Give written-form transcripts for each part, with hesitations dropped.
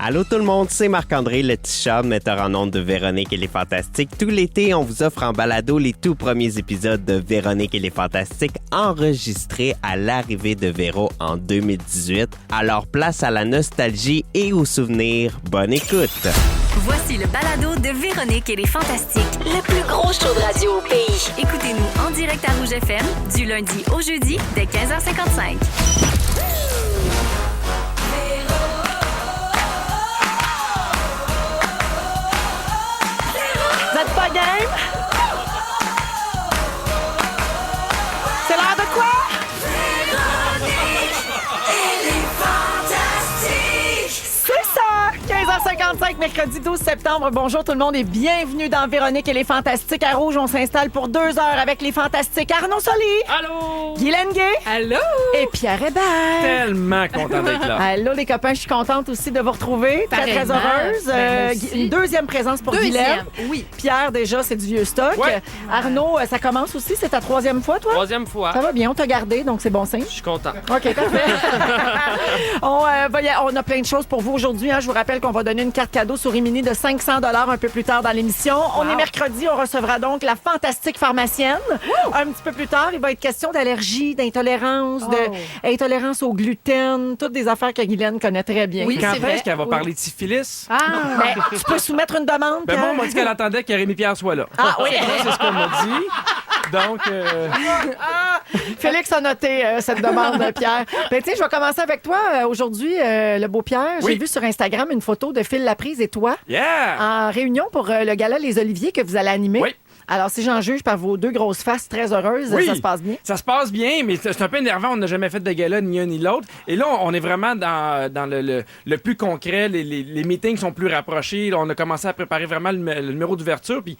Allô tout le monde, c'est Marc-André, le petit chat, metteur en ondes de Véronique et les Fantastiques. Tout l'été, on vous offre en balado les tout premiers épisodes de Véronique et les Fantastiques enregistrés à l'arrivée de Véro en 2018. Alors place à la nostalgie et aux souvenirs. Bonne écoute! Voici le balado de Véronique et les Fantastiques, le plus gros show de radio au pays. Écoutez-nous en direct à Rouge FM, du lundi au jeudi, dès 15h55. Vous êtes pas game? C'est l'heure de quoi? C'est ça! 15h55, mercredi 12 septembre. Bonjour tout le monde et bienvenue dans Véronique et les Fantastiques. À Rouge, on s'installe pour 2 heures avec les Fantastiques Arnaud Soli. Allô! Guylaine Gay. Allô! Et Pierre Hébert. Tellement content d'être là. Allô les copains, je suis contente aussi de vous retrouver. Très, très Pareillement. heureuse. Une deuxième présence pour Guylaine. Oui. Pierre, déjà, c'est du vieux stock. Ouais. Arnaud, ça commence aussi. C'est ta 3e fois, toi? 3e fois. Ça va bien, on t'a gardé, donc c'est bon signe. Je suis content. OK, parfait. on a plein de choses pour vous aujourd'hui. Hein. Je vous rappelle qu'on va donner une carte cadeau sur Rimini de 500 $ un peu plus tard dans l'émission. On est mercredi, on recevra donc la fantastique pharmacienne. Un petit peu plus tard, il va être question d'allergie, d'intolérance, d'intolérance au gluten, toutes des affaires que Guylaine connaît très bien. Oui, Quand c'est vrai. est-ce qu'elle va parler de syphilis? Ah! Ben, tu peux soumettre une demande. Ben moi, Pierre? on m'a dit qu'elle attendait que Rémi Pierre soit là. Ah oui. C'est ce qu'on m'a dit. Donc, Félix a noté cette demande, Pierre. Ben, tu sais, je vais commencer avec toi aujourd'hui, le beau Pierre. J'ai Oui. vu sur Instagram une photo de Phil Laprise et toi yeah! en réunion pour le gala Les Oliviers que vous allez animer. Oui. Alors, si j'en juge par vos 2 grosses faces très heureuses, Oui. ça se passe bien. Ça se passe bien, mais c'est un peu énervant. On n'a jamais fait de gala, ni un ni l'autre. Et là, on est vraiment dans le plus concret. Les meetings sont plus rapprochés. Là, on a commencé à préparer vraiment le numéro d'ouverture. Puis,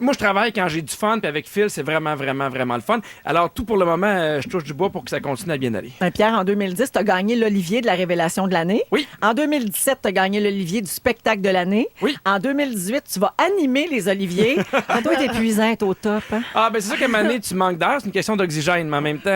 moi, je travaille quand j'ai du fun, puis avec Phil, c'est vraiment, vraiment, vraiment le fun. Alors, tout pour le moment, je touche du bois pour que ça continue à bien aller. Ben, Pierre, en 2010, tu as gagné l'Olivier de la révélation de l'année. Oui. En 2017, tu as gagné l'Olivier du spectacle de l'année. Oui. En 2018, tu vas animer les Oliviers. Ça doit être épuisant, être au top. Hein? Ah, ben c'est sûr qu'à un moment donné, tu manques d'air. C'est une question d'oxygène, mais en même temps,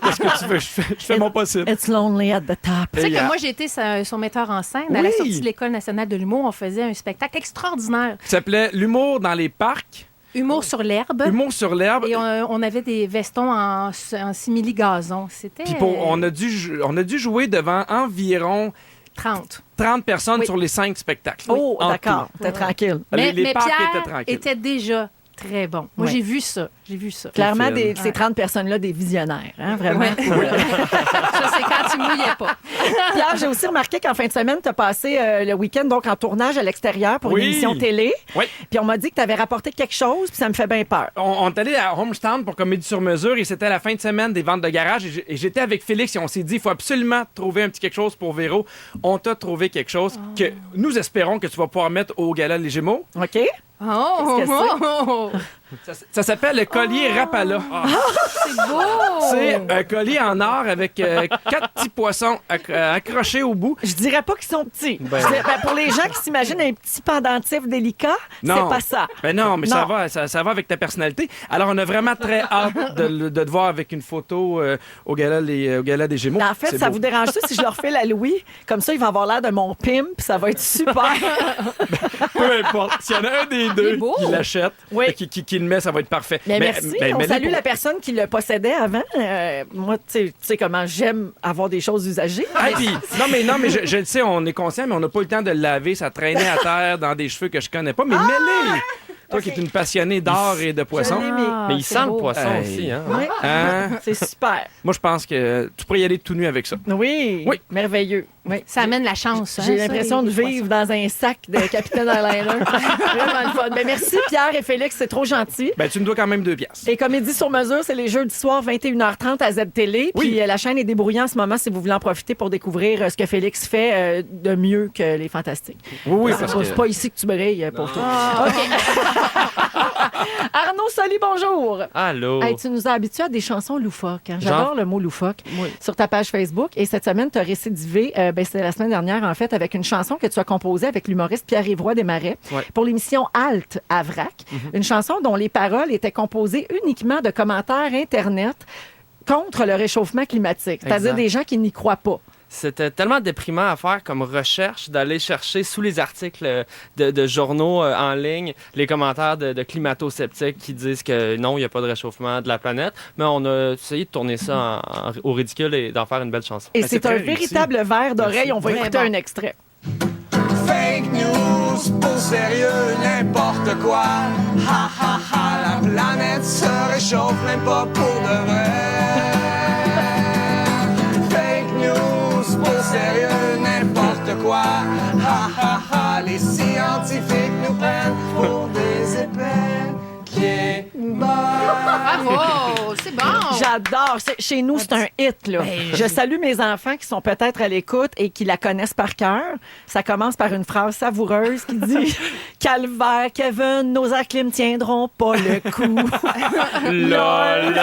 qu'est-ce que tu veux? Je fais mon possible. It's lonely at the top. Tu sais Yeah. que moi, j'ai été son metteur en scène. À Oui. la sortie de l'École nationale de l'humour, on faisait un spectacle extraordinaire. Ça s'appelait L'humour dans les parcs, Humour sur l'herbe. humour sur l'herbe. Et on avait des vestons en simili-gazon. C'était Puis on a dû jouer devant environ 30. 30 personnes Oui. sur les 5 spectacles. Oh, En d'accord. tout. T'es tranquille. Les parcs Pierre étaient tranquilles. était déjà très bon. Moi, Ouais. j'ai vu ça. J'ai vu ça. Clairement, Phil. ces 30 personnes-là, des visionnaires. Hein, vraiment. Ouais. Ça, c'est quand tu mouillais pas. Pierre, j'ai aussi remarqué qu'en fin de semaine, tu as passé le week-end donc en tournage à l'extérieur pour Oui. une émission télé. Oui. Puis on m'a dit que tu avais rapporté quelque chose, puis ça me fait bien peur. On est allé à Homestand pour Comédie sur mesure et c'était la fin de semaine des ventes de garage. Et j'étais avec Félix et on s'est dit, il faut absolument trouver un petit quelque chose pour Véro. On t'a trouvé quelque chose que nous espérons que tu vas pouvoir mettre au gala Les Gémeaux. OK? Oh, Qu'est-ce que oh, oh. Ça s'appelle le collier Rapala. C'est beau! C'est un collier en or avec 4 petits poissons accrochés au bout. Je dirais pas qu'ils sont petits. Je dirais, pour les gens qui s'imaginent un petit pendentif délicat, c'est pas ça. Ben non, mais Non. ça va avec ta personnalité. Alors, on a vraiment très hâte de te voir avec une photo au gala des Gémeaux. En fait, C'est ça beau. vous dérange ça si je leur fais la Louis? Comme ça, il va avoir l'air de mon pimp, puis ça va être super. Peu importe. S'il y en a un des deux beau. qui l'achète, Oui. qui le met, ça va être parfait. Mais merci. On mais salue pour- la personne qui le possédait avant. Moi, tu sais comment j'aime avoir des choses usagées. Ah, puis, non, mais je le sais, on est conscient, mais on n'a pas eu le temps de le laver. Ça traînait à terre dans des cheveux que je connais pas. Mais mets-les! Toi qui es une passionnée d'or et de poissons. Je l'ai mis. Ah, Mais il c'est sent beau. le poisson Hey. aussi, hein? Oui. Hein? C'est super. Moi, je pense que tu pourrais y aller tout nu avec ça. Oui. Oui. Merveilleux. Oui. Ça amène la chance. J'ai hein, l'impression ça, de les vivre dans un sac de Capitaine Airliner. Vraiment le fun. Ben, merci Pierre et Félix, c'est trop gentil. Ben, tu me dois quand même 2 piastres. Et Comédie sur mesure, c'est les jeudis soirs 21h30 à Z-Télé. Oui. Puis la chaîne est débrouillée en ce moment si vous voulez en profiter pour découvrir ce que Félix fait de mieux que les Fantastiques. Oui, parce que... C'est pas ici que tu brilles pour toi. Ah. Arnaud Soli, bonjour. Allô? Hey, tu nous as habitués à des chansons loufoques. Hein? J'adore le mot loufoque. Sur ta page Facebook. Et cette semaine, tu as récidivé, c'était la semaine dernière, en fait, avec une chanson que tu as composée avec l'humoriste Pierre-Yves Roy Desmarais Ouais. pour l'émission Halte à Vrac. Une chanson dont les paroles étaient composées uniquement de commentaires Internet contre le réchauffement climatique. C'est-à-dire Exact. des gens qui n'y croient pas. c'était tellement déprimant à faire comme recherche, d'aller chercher sous les articles de journaux en ligne les commentaires de climato-sceptiques qui disent que non, il n'y a pas de réchauffement de la planète. Mais on a essayé de tourner ça au ridicule et d'en faire une belle chanson. Et c'est un véritable verre d'oreille. On va écouter un extrait. Fake news, pour sérieux, n'importe quoi. Ha ha ha, la planète se réchauffe, même pas pour de vrai. Fake news, pour sérieux, n'importe quoi. Ha ha ha, les scientifiques nous prennent pour des épais. Bravo! C'est bon! J'adore. Chez nous, c'est un hit. Là. Je salue mes enfants qui sont peut-être à l'écoute et qui la connaissent par cœur. Ça commence par une phrase savoureuse qui dit « Calvaire, Kevin, nos acclims tiendront pas le coup. » LOL!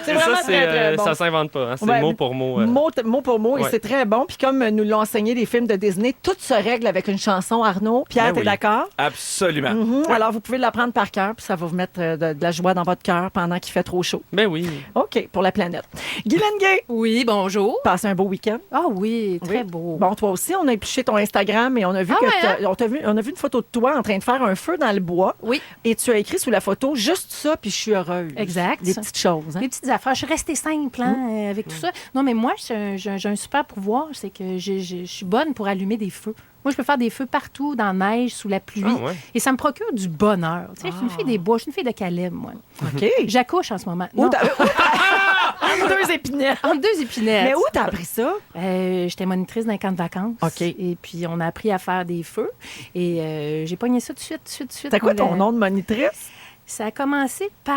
C'est vraiment très bon. Ça s'invente pas. Hein? C'est Ouais, mot pour mot. Mot pour mot, et Ouais. c'est très bon. Puis comme nous l'ont enseigné les films de Disney, tout se règle avec une chanson, Arnaud. Pierre, Ben t'es oui. d'accord? Absolument. Mhm. Alors, vous pouvez l'apprendre par cœur, puis ça va vous mettre de la joie dans votre cœur pendant qu'il fait trop chaud. Ben oui. OK, pour la planète. Guylaine Gay, Oui, bonjour. passez un beau week-end. Ah oui, très Oui. beau. Bon, toi aussi, on a épluché ton Instagram et on a vu Ah que ouais, hein? on a vu une photo de toi en train de faire un feu dans le bois. Oui. Et tu as écrit sous la photo juste ça, puis je suis heureuse. Exact. Des petites choses. Hein? Des petites affaires. Je suis restée simple avec tout ça. Non, mais moi, j'ai un super pouvoir, c'est que je suis bonne pour allumer des feux. Moi, je peux faire des feux partout, dans la neige, sous la pluie. Ah, ouais. Et ça me procure du bonheur. Tu sais, je suis une fille des bois, je suis une fille de Caleb, moi. OK. J'accouche en ce moment. Où Non, t'as- Entre deux épinards. entre deux épinettes. Mais où t'as appris ça? J'étais monitrice d'un camp de vacances. OK. Et puis, on a appris à faire des feux. Et j'ai pogné ça tout de suite. C'est quoi ton nom de monitrice? Ça a commencé par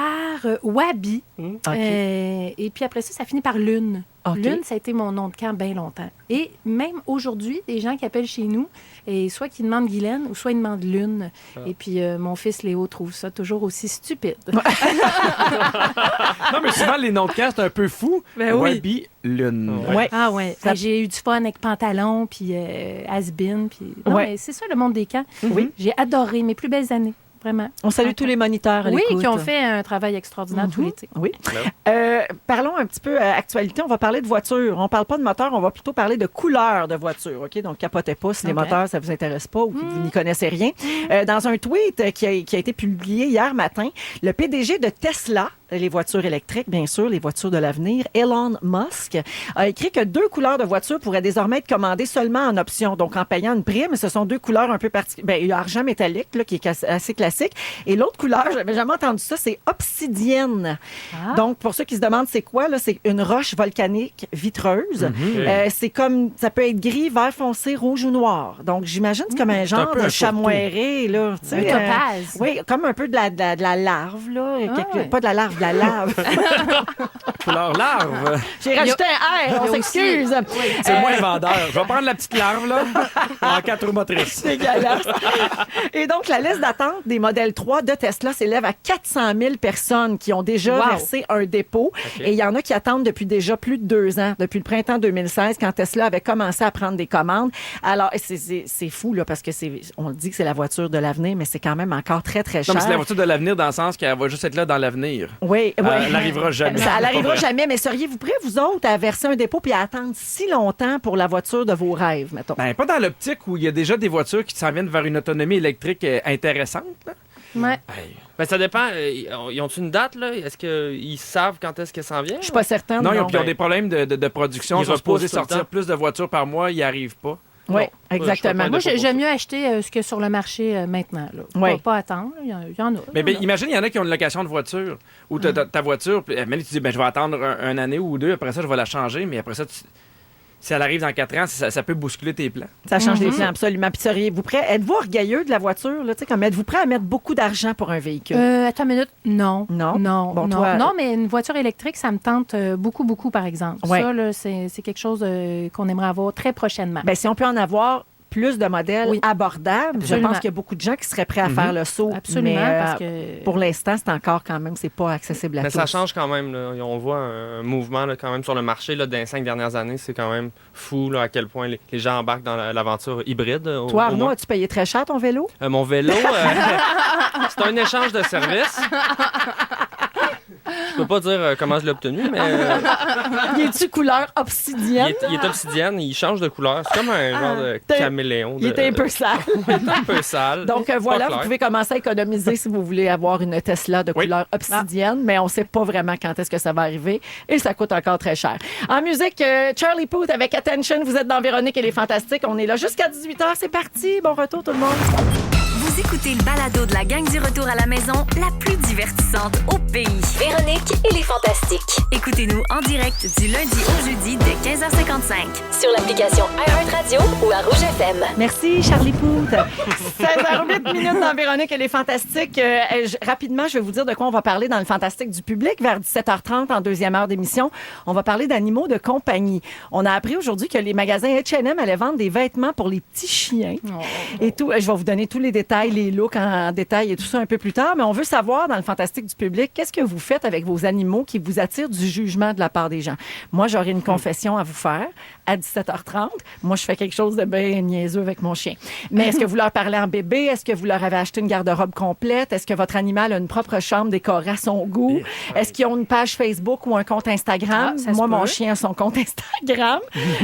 Wabi. OK. Et puis après ça, ça finit par Lune. OK. Lune, ça a été mon nom de camp bien longtemps. Et même aujourd'hui, des gens qui appellent chez nous, et soit qui demandent Guylaine ou soit ils demandent Lune. Et puis mon fils Léo trouve ça toujours aussi stupide. Non, mais souvent, les noms de camp, c'est un peu fou. Ben oui. Wabi Lune. Ouais. Ah ouais. Ça- J'ai eu du fun avec Pantalon, puis Has-Been. Puis... Non, Ouais. mais c'est ça le monde des camps. Oui. J'ai adoré mes plus belles années. Vraiment. On salue tous les moniteurs à Oui, l'écoute. qui ont fait un travail extraordinaire tout l'été. Oui. Parlons un petit peu actualité. On va parler de voitures. On parle pas de moteur, on va plutôt parler de couleur de voiture. OK? Donc, capotez pas si les OK. moteurs, ça vous intéresse pas ou que vous n'y connaissez rien. Dans un tweet qui a été publié hier matin, le PDG de Tesla, les voitures électriques, bien sûr, les voitures de l'avenir, Elon Musk, a écrit que 2 couleurs de voitures pourraient désormais être commandées seulement en option, donc en payant une prime. Ce sont 2 couleurs un peu particulières. Il y a argent métallique, là, qui est assez classique. Et l'autre couleur, j'avais jamais entendu ça, c'est obsidienne. Ah. Donc, pour ceux qui se demandent c'est quoi, là, c'est une roche volcanique vitreuse. C'est comme, ça peut être gris, vert foncé, rouge ou noir. Donc, j'imagine que c'est comme un genre peu de un chamoiré, là. tu sais, Un topaz. oui, comme un peu de la larve, là. ouais. Pas de la larve, de la lave. Couleur larve. J'ai rajouté un R, on s'excuse. C'est moins vendeur. Je vais prendre la petite larve, là, en 4 roues motrices. Dégueulasse. Et donc, la liste d'attente des modèles 3 de Tesla s'élève à 400 000 personnes qui ont déjà Wow. versé un dépôt. Et il y en a qui attendent depuis déjà plus de 2 ans, depuis le printemps 2016, quand Tesla avait commencé à prendre des commandes. Alors, c'est fou, là, parce que on dit que c'est la voiture de l'avenir, mais c'est quand même encore très, très Non, cher. mais c'est la voiture de l'avenir dans le sens qu'elle va juste être là dans l'avenir. Oui, oui. Elle n'arrivera jamais. Ça C'est n'arrivera pas vrai. jamais, mais seriez-vous prêts, vous autres, à verser un dépôt puis à attendre si longtemps pour la voiture de vos rêves, mettons? Ben, pas dans l'optique où il y a déjà des voitures qui s'en viennent vers une autonomie électrique intéressante. Là. Ouais. Hey. Ben, ça dépend. Ils ont une date, là? Est-ce qu'ils savent quand est-ce qu'elle s'en vient? Je suis pas certaine. Non, ils ont ben, des problèmes de production. Ils Ils sont supposés repoussent tout le sortir temps. plus de voitures par mois. Ils n'y arrivent pas. Oui, Non. exactement. Ouais, Moi, je sais pas j'aime mieux acheter ce qu'il y a sur le marché maintenant. Là. Ouais. Pas attendre. Il y en a. Mais il y en a. imagine, il y en a qui ont une location de voiture. Ou ta voiture, puis même tu dis, ben, je vais attendre un année ou 2, après ça, je vais la changer. Mais après ça, si elle arrive dans 4 ans, ça peut bousculer tes plans. Ça change les plans, absolument. Puis seriez-vous prêt? Êtes-vous orgueilleux de la voiture? Là? Tu sais, comme êtes-vous prêt à mettre beaucoup d'argent pour un véhicule? Attends une minute. Non. Non? Non. Bon, non. toi- Non, mais une voiture électrique, ça me tente beaucoup, beaucoup, par exemple. Ouais. Ça, là, c'est quelque chose qu'on aimerait avoir très prochainement. Ben, si on peut en avoir plus de modèles Oui. abordables, je Absolument. pense qu'il y a beaucoup de gens qui seraient prêts à faire le saut. Absolument, mais, parce que... pour l'instant, c'est encore quand même, c'est pas accessible à Mais tous. ça change quand même. Là. On voit un mouvement là, quand même sur le marché là, dans les 5 dernières années. C'est quand même fou là, à quel point les gens embarquent dans l'aventure hybride. Toi, au Arnaud, moins. as-tu payé très cher ton vélo? Mon vélo, c'est un échange de services. peux pas dire comment je l'ai obtenu, mais Il est-tu couleur obsidienne? il est obsidienne, il change de couleur. C'est comme un genre de caméléon. Il était un peu sale. un peu sale. Donc voilà, vous pouvez commencer à économiser si vous voulez avoir une Tesla de couleur obsidienne, mais on ne sait pas vraiment quand est-ce que ça va arriver et ça coûte encore très cher. En musique, Charlie Puth avec Attention. Vous êtes dans Véronique et les Fantastiques. On est là jusqu'à 18h. C'est parti. Bon retour tout le monde. Vous écoutez le balado de la gang du retour à la maison, la plus divertissante au pays. Véronique et les Fantastiques. Écoutez-nous en direct du lundi au jeudi dès 15h55 sur l'application iHeartRadio ou à Rouge FM. Merci, Charlie Puth. 16h08 minutes dans Véronique et les Fantastiques. Rapidement, je vais vous dire de quoi on va parler dans le Fantastique du public. Vers 17h30, en deuxième heure d'émission, on va parler d'animaux de compagnie. On a appris aujourd'hui que les magasins H&M allaient vendre des vêtements pour les petits chiens. Et tout. Je vais vous donner tous les détails, les looks en détail et tout ça un peu plus tard. Mais on veut savoir, dans le Fantastique du public, qu'est-ce que vous faites avec vos animaux qui vous attirent du jugement de la part des gens? Moi, j'aurai une confession à vous faire à 17h30. Moi, je fais quelque chose de bien niaiseux avec mon chien. Mais est-ce que vous leur parlez en bébé? Est-ce que vous leur avez acheté une garde-robe complète? Est-ce que votre animal a une propre chambre décorée à son goût? Est-ce qu'ils ont une page Facebook ou un compte Instagram? Moi, mon chien a son compte Instagram.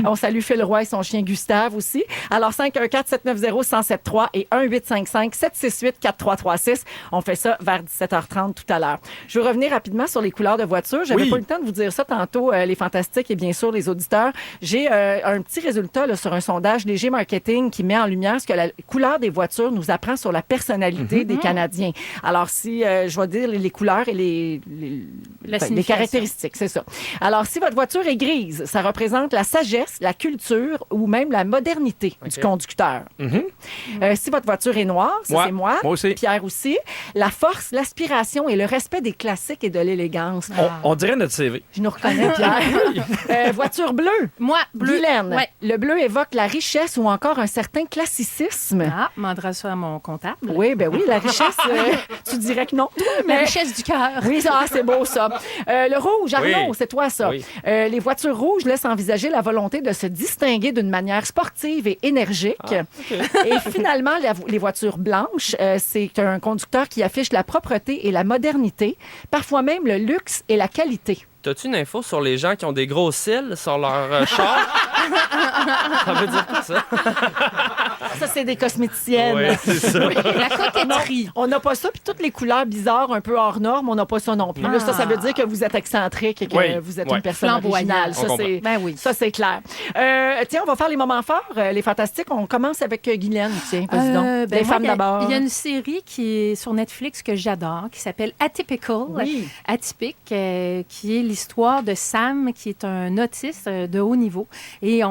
On salue Phil Roy et son chien Gustave aussi. Alors, 514-790-1073 et 1-855-768-4336. On fait ça vers 17h30 tout à l'heure. Je veux revenir rapidement sur les couleurs de voiture. J'avais pas eu le temps de vous dire ça tantôt, les Fantastiques et bien sûr les auditeurs. J'ai un petit résultat là, sur un sondage Léger Marketing qui met en lumière ce que la couleur des voitures nous apprend sur la personnalité des Canadiens. Alors, si je vais dire les couleurs et les caractéristiques, c'est ça. Alors, si votre voiture est grise, ça représente la sagesse, la culture ou même la modernité du conducteur. Si votre voiture est noire, ça c'est moi. Moi aussi. Pierre aussi. La force, l'aspiration et le respect des classiques et de l'élégance. On dirait notre CV. Je nous reconnais, Pierre. Voiture bleue. Moi, bleu. Guylaine. Ouais. Le bleu évoque la richesse ou encore un certain classicisme. Ah, m'endra ça à mon comptable. Oui, ben oui, la richesse, tu dirais que non. La richesse du cœur. Oui, ça, c'est beau, ça. Le rouge, Arnaud, Oui. c'est toi, ça. Oui. Les voitures rouges laissent envisager la volonté de se distinguer d'une manière sportive et énergique. Et finalement, les voitures blanches, c'est un conducteur qui affiche la propreté et la modernité, parfois même le luxe et la qualité. T'as-tu une info sur les gens qui ont des gros cils sur leur char? Ça veut dire quoi, ça? Ça, c'est des cosméticiennes. Oui, c'est ça. La coquetterie. On n'a pas ça, puis toutes les couleurs bizarres, un peu hors normes, on n'a pas ça non plus. Là, ça veut dire que vous êtes excentrique et que vous êtes une personne originale. Ça, c'est, ça, c'est clair. Tiens, on va faire les moments forts, les Fantastiques. On commence avec Guylaine, tiens, vas-y donc. Les femmes d'abord. Il y a une série qui est sur Netflix que j'adore, qui s'appelle Atypical. Oui. Atypique, qui est l'histoire de Sam, qui est un autiste de haut niveau. Et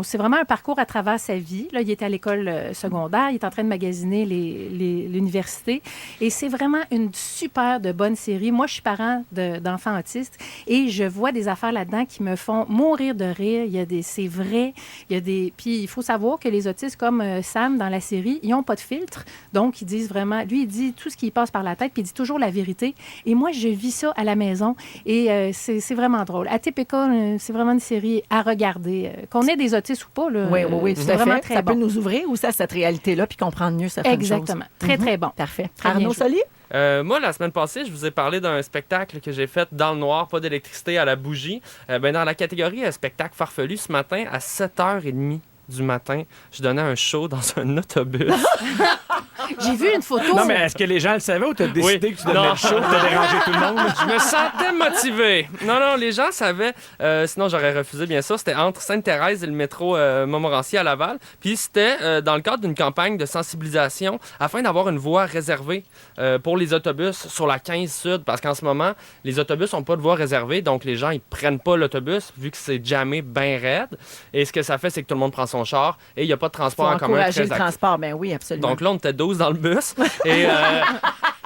c'est vraiment un parcours à travers sa vie. Là, il était à l'école secondaire, il est en train de magasiner l'université. Et c'est vraiment une super de bonne série. Moi, je suis parent d'enfants autistes et je vois des affaires là-dedans qui me font mourir de rire. C'est vrai. Puis il faut savoir que les autistes comme Sam dans la série, ils n'ont pas de filtre. Donc, ils disent vraiment... Lui, il dit tout ce qui passe par la tête, puis il dit toujours la vérité. Et moi, je vis ça à la maison. Et c'est vraiment drôle. Atypical, c'est vraiment une série à regarder. Qu'on ait des autistes ou pas, là, oui, tout à fait. Ça peut nous ouvrir aussi à cette réalité-là puis comprendre mieux certaines choses. Exactement. Très, très bon. Parfait. Très bien Arnaud joué. Soli? Moi, la semaine passée, je vous ai parlé d'un spectacle que j'ai fait dans le noir, pas d'électricité à la bougie. Dans la catégorie spectacle farfelu, ce matin, à 7h30 du matin, je donnais un show dans un autobus. J'ai vu une photo. Non, mais est-ce que les gens le savaient ou t'as décidé que tu donnais le show pour te déranger tout le monde? Je me sentais motivé. Non, les gens savaient. Sinon, j'aurais refusé, bien sûr. C'était entre Sainte-Thérèse et le métro Montmorency à Laval. Puis c'était dans le cadre d'une campagne de sensibilisation afin d'avoir une voie réservée pour les autobus sur la 15 Sud. Parce qu'en ce moment, les autobus n'ont pas de voie réservée. Donc, les gens, ils prennent pas l'autobus vu que c'est jammé bien raide. Et ce que ça fait, c'est que tout le monde prend son char et il n'y a pas de transport en commun. Encourager très le transport, ben oui, absolument. Donc là, on était 12 dans le bus. Et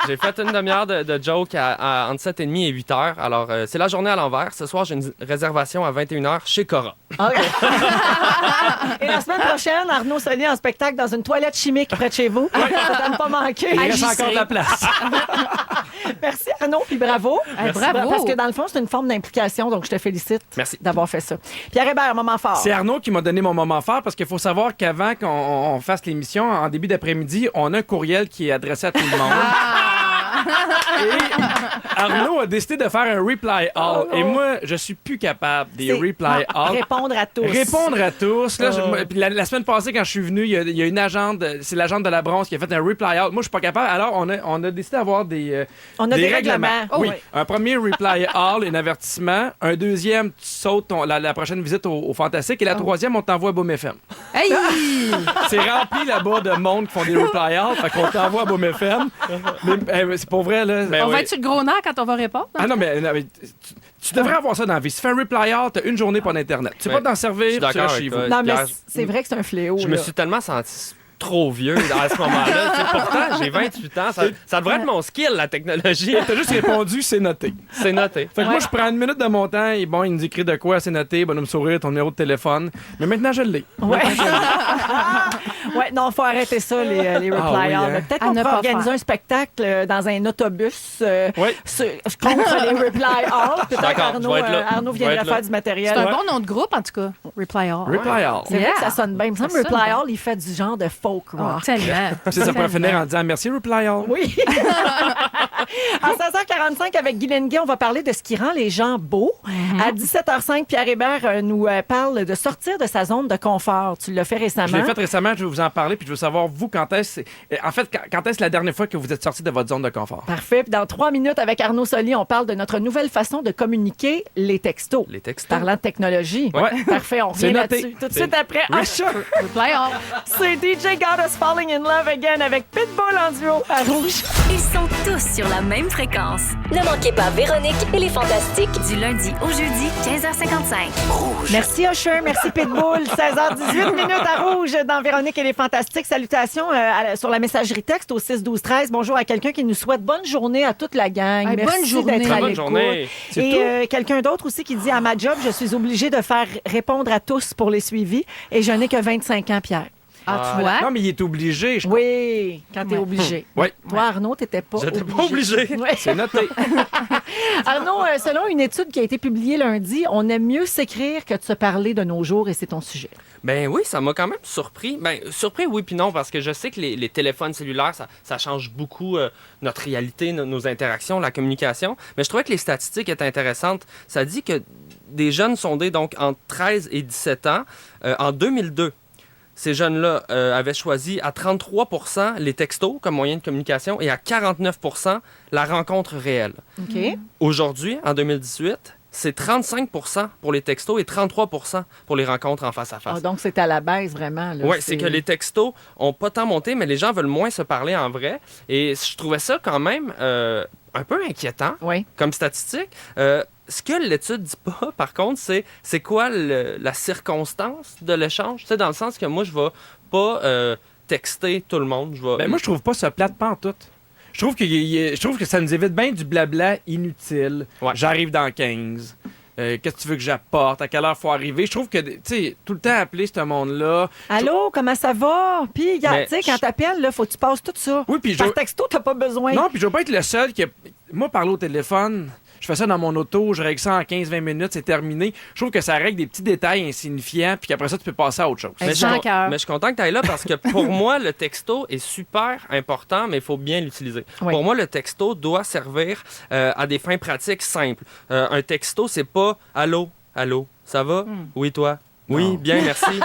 j'ai fait une demi-heure de joke entre 7h30 et 8h. Alors, c'est la journée à l'envers. Ce soir, j'ai une réservation à 21h chez Cora. OK. Et la semaine prochaine, Arnaud Soli en spectacle dans une toilette chimique près de chez vous. Ça ne me pas manquer. Il reste encore de la place. Merci Arnaud, puis bravo. Bravo. Parce que dans le fond, c'est une forme d'implication, donc je te félicite d'avoir fait ça. Pierre Hébert, moment fort. C'est Arnaud qui m'a donné mon moment fort parce qu'il faut savoir qu'avant qu'on fasse l'émission, en début d'après-midi, on a un courriel qui est adressé à tout le monde. Et Arnaud a décidé de faire un reply all. Et moi, je suis plus capable des C'est- reply all. Répondre à tous. Répondre à tous. Là, puis la semaine passée, quand je suis venu, il y a une agente, c'est l'agente de la Bronze qui a fait un reply all. Moi, je suis pas capable. Alors, on a décidé d'avoir des On a des règlements. Oui. Oui. Un premier reply all, un avertissement. Un deuxième, tu sautes la prochaine visite au Fantastique. Et la troisième, on t'envoie à Boom FM. Hey! C'est rempli là-bas de monde qui font des reply all. Fait qu'on t'envoie à Boom FM. Mais c'est pour vrai, là. On va être sur le gros nerf quand on va répondre? Ah non, mais tu devrais avoir ça dans la vie. Si tu fais un reply all, t'as une journée pas d'Internet. Tu sais Ouais. pas t'en servir, Je suis d'accord tu vas avec chez toi. vous. Non, mais Pierre, c'est vrai que c'est un fléau. Je me là. suis tellement senti trop vieux à ce moment-là. Tu sais, pourtant, j'ai 28 ans. Ça devrait être mon skill, la technologie. T'as juste répondu, c'est noté. C'est noté. Fait que moi, je prends une minute de mon temps et bon, il nous écrit de quoi, c'est noté, bonhomme sourire, ton numéro de téléphone. Mais maintenant, je l'ai. Ouais. Ouais, non, faut arrêter ça, les reply oui, all. hein? Peut-être À qu'on ne peut pas organiser faire. un spectacle dans un autobus Oui. contre les reply all. Peut-être D'accord, Arnaud, je vais être là. Arnaud Je vais viendrait être là. faire du matériel. C'est un bon nom de groupe, en tout cas. Reply All. Reply all. C'est vrai Yeah. que ça sonne bien. Il me semble que Ça sonne Reply bien. All, il fait du genre de folk Oh, rock. tellement. Ça pourrait finir en disant merci, reply all. Oui. À 16h45, avec Guy Lenguet, on va parler de ce qui rend les gens beaux. À 17h05, Pierre Hébert nous parle de sortir de sa zone de confort. Tu l'as fait récemment. Je l'ai fait récemment, je vais vous en parler, puis je veux savoir, vous, quand est-ce la dernière fois que vous êtes sorti de votre zone de confort? Parfait. Puis dans 3 minutes, avec Arnaud Soli, on parle de notre nouvelle façon de communiquer, les textos. Les textos. Parlant de technologie. Ouais. Parfait, on C'est revient noté. là-dessus. Tout de suite après, Usher. Reply All. C'est DJ Got Us Falling in Love Again avec Pitbull en duo à Rouge. Ils sont tous sur la même fréquence. Ne manquez pas Véronique et les Fantastiques. Du lundi au jeudi, 15h55. Merci Usher, merci Pitbull. 16h18 minutes à Rouge dans Véronique et les Fantastiques. Salutations sur la messagerie texte au 6-12-13. Bonjour à quelqu'un qui nous souhaite bonne journée à toute la gang. Hey, merci bonne journée. d'être à Bonne l'écoute. journée. Et quelqu'un d'autre aussi qui dit à ma job, je suis obligé de faire répondre à tous pour les suivis et je n'ai que 25 ans, Pierre. Ah, tu vois? Non, mais il est obligé. Oui, quand t'es obligé. Oui. Toi, Arnaud, t'étais pas J'étais pas obligé. Ouais. C'est noté. Arnaud, selon une étude qui a été publiée lundi, on aime mieux s'écrire que de se parler de nos jours et c'est ton sujet. Ben oui, ça m'a quand même surpris. Ben, surpris, oui, puis non, parce que je sais que les téléphones cellulaires, ça change beaucoup notre réalité, nos interactions, la communication. Mais je trouvais que les statistiques étaient intéressantes. Ça dit que des jeunes sondés, donc entre 13 et 17 ans, en 2002, ces jeunes-là avaient choisi à 33 % les textos comme moyen de communication et à 49 % la rencontre réelle. OK? Aujourd'hui, en 2018, c'est 35 % pour les textos et 33 % pour les rencontres en face à face. Ah, donc, c'est à la baisse, vraiment. là. Oui, c'est que les textos ont pas tant monté, mais les gens veulent moins se parler en vrai. Et je trouvais ça quand même un peu inquiétant Oui. comme statistique. Ce que l'étude dit pas, par contre, c'est quoi la circonstance de l'échange. Tu sais, dans le sens que moi, je vais pas texter tout le monde. Ben, moi, je trouve pas ça plate pantoute. Je trouve que ça nous évite bien du blabla inutile. Ouais. J'arrive dans 15. Qu'est-ce que tu veux que j'apporte? À quelle heure faut arriver? Je trouve que, tu sais, tout le temps appeler ce monde-là. Allô, comment ça va? Puis, regarde, Mais tu sais, quand t'appelles, il faut que tu passes tout ça. Oui, puis Par texto, t'as pas besoin. Non, puis je veux pas être le seul qui. Moi, parler au téléphone, je fais ça dans mon auto, je règle ça en 15-20 minutes, c'est terminé. Je trouve que ça règle des petits détails insignifiants, puis qu'après ça, tu peux passer à autre chose. Hey, Mais Jean Cœur. mais je suis content que tu ailles là parce que pour moi, le texto est super important, mais il faut bien l'utiliser. Oui. Pour moi, le texto doit servir à des fins pratiques simples. Un texto, c'est pas « Allô, allô, ça va? Oui, toi? Oui, bien, merci.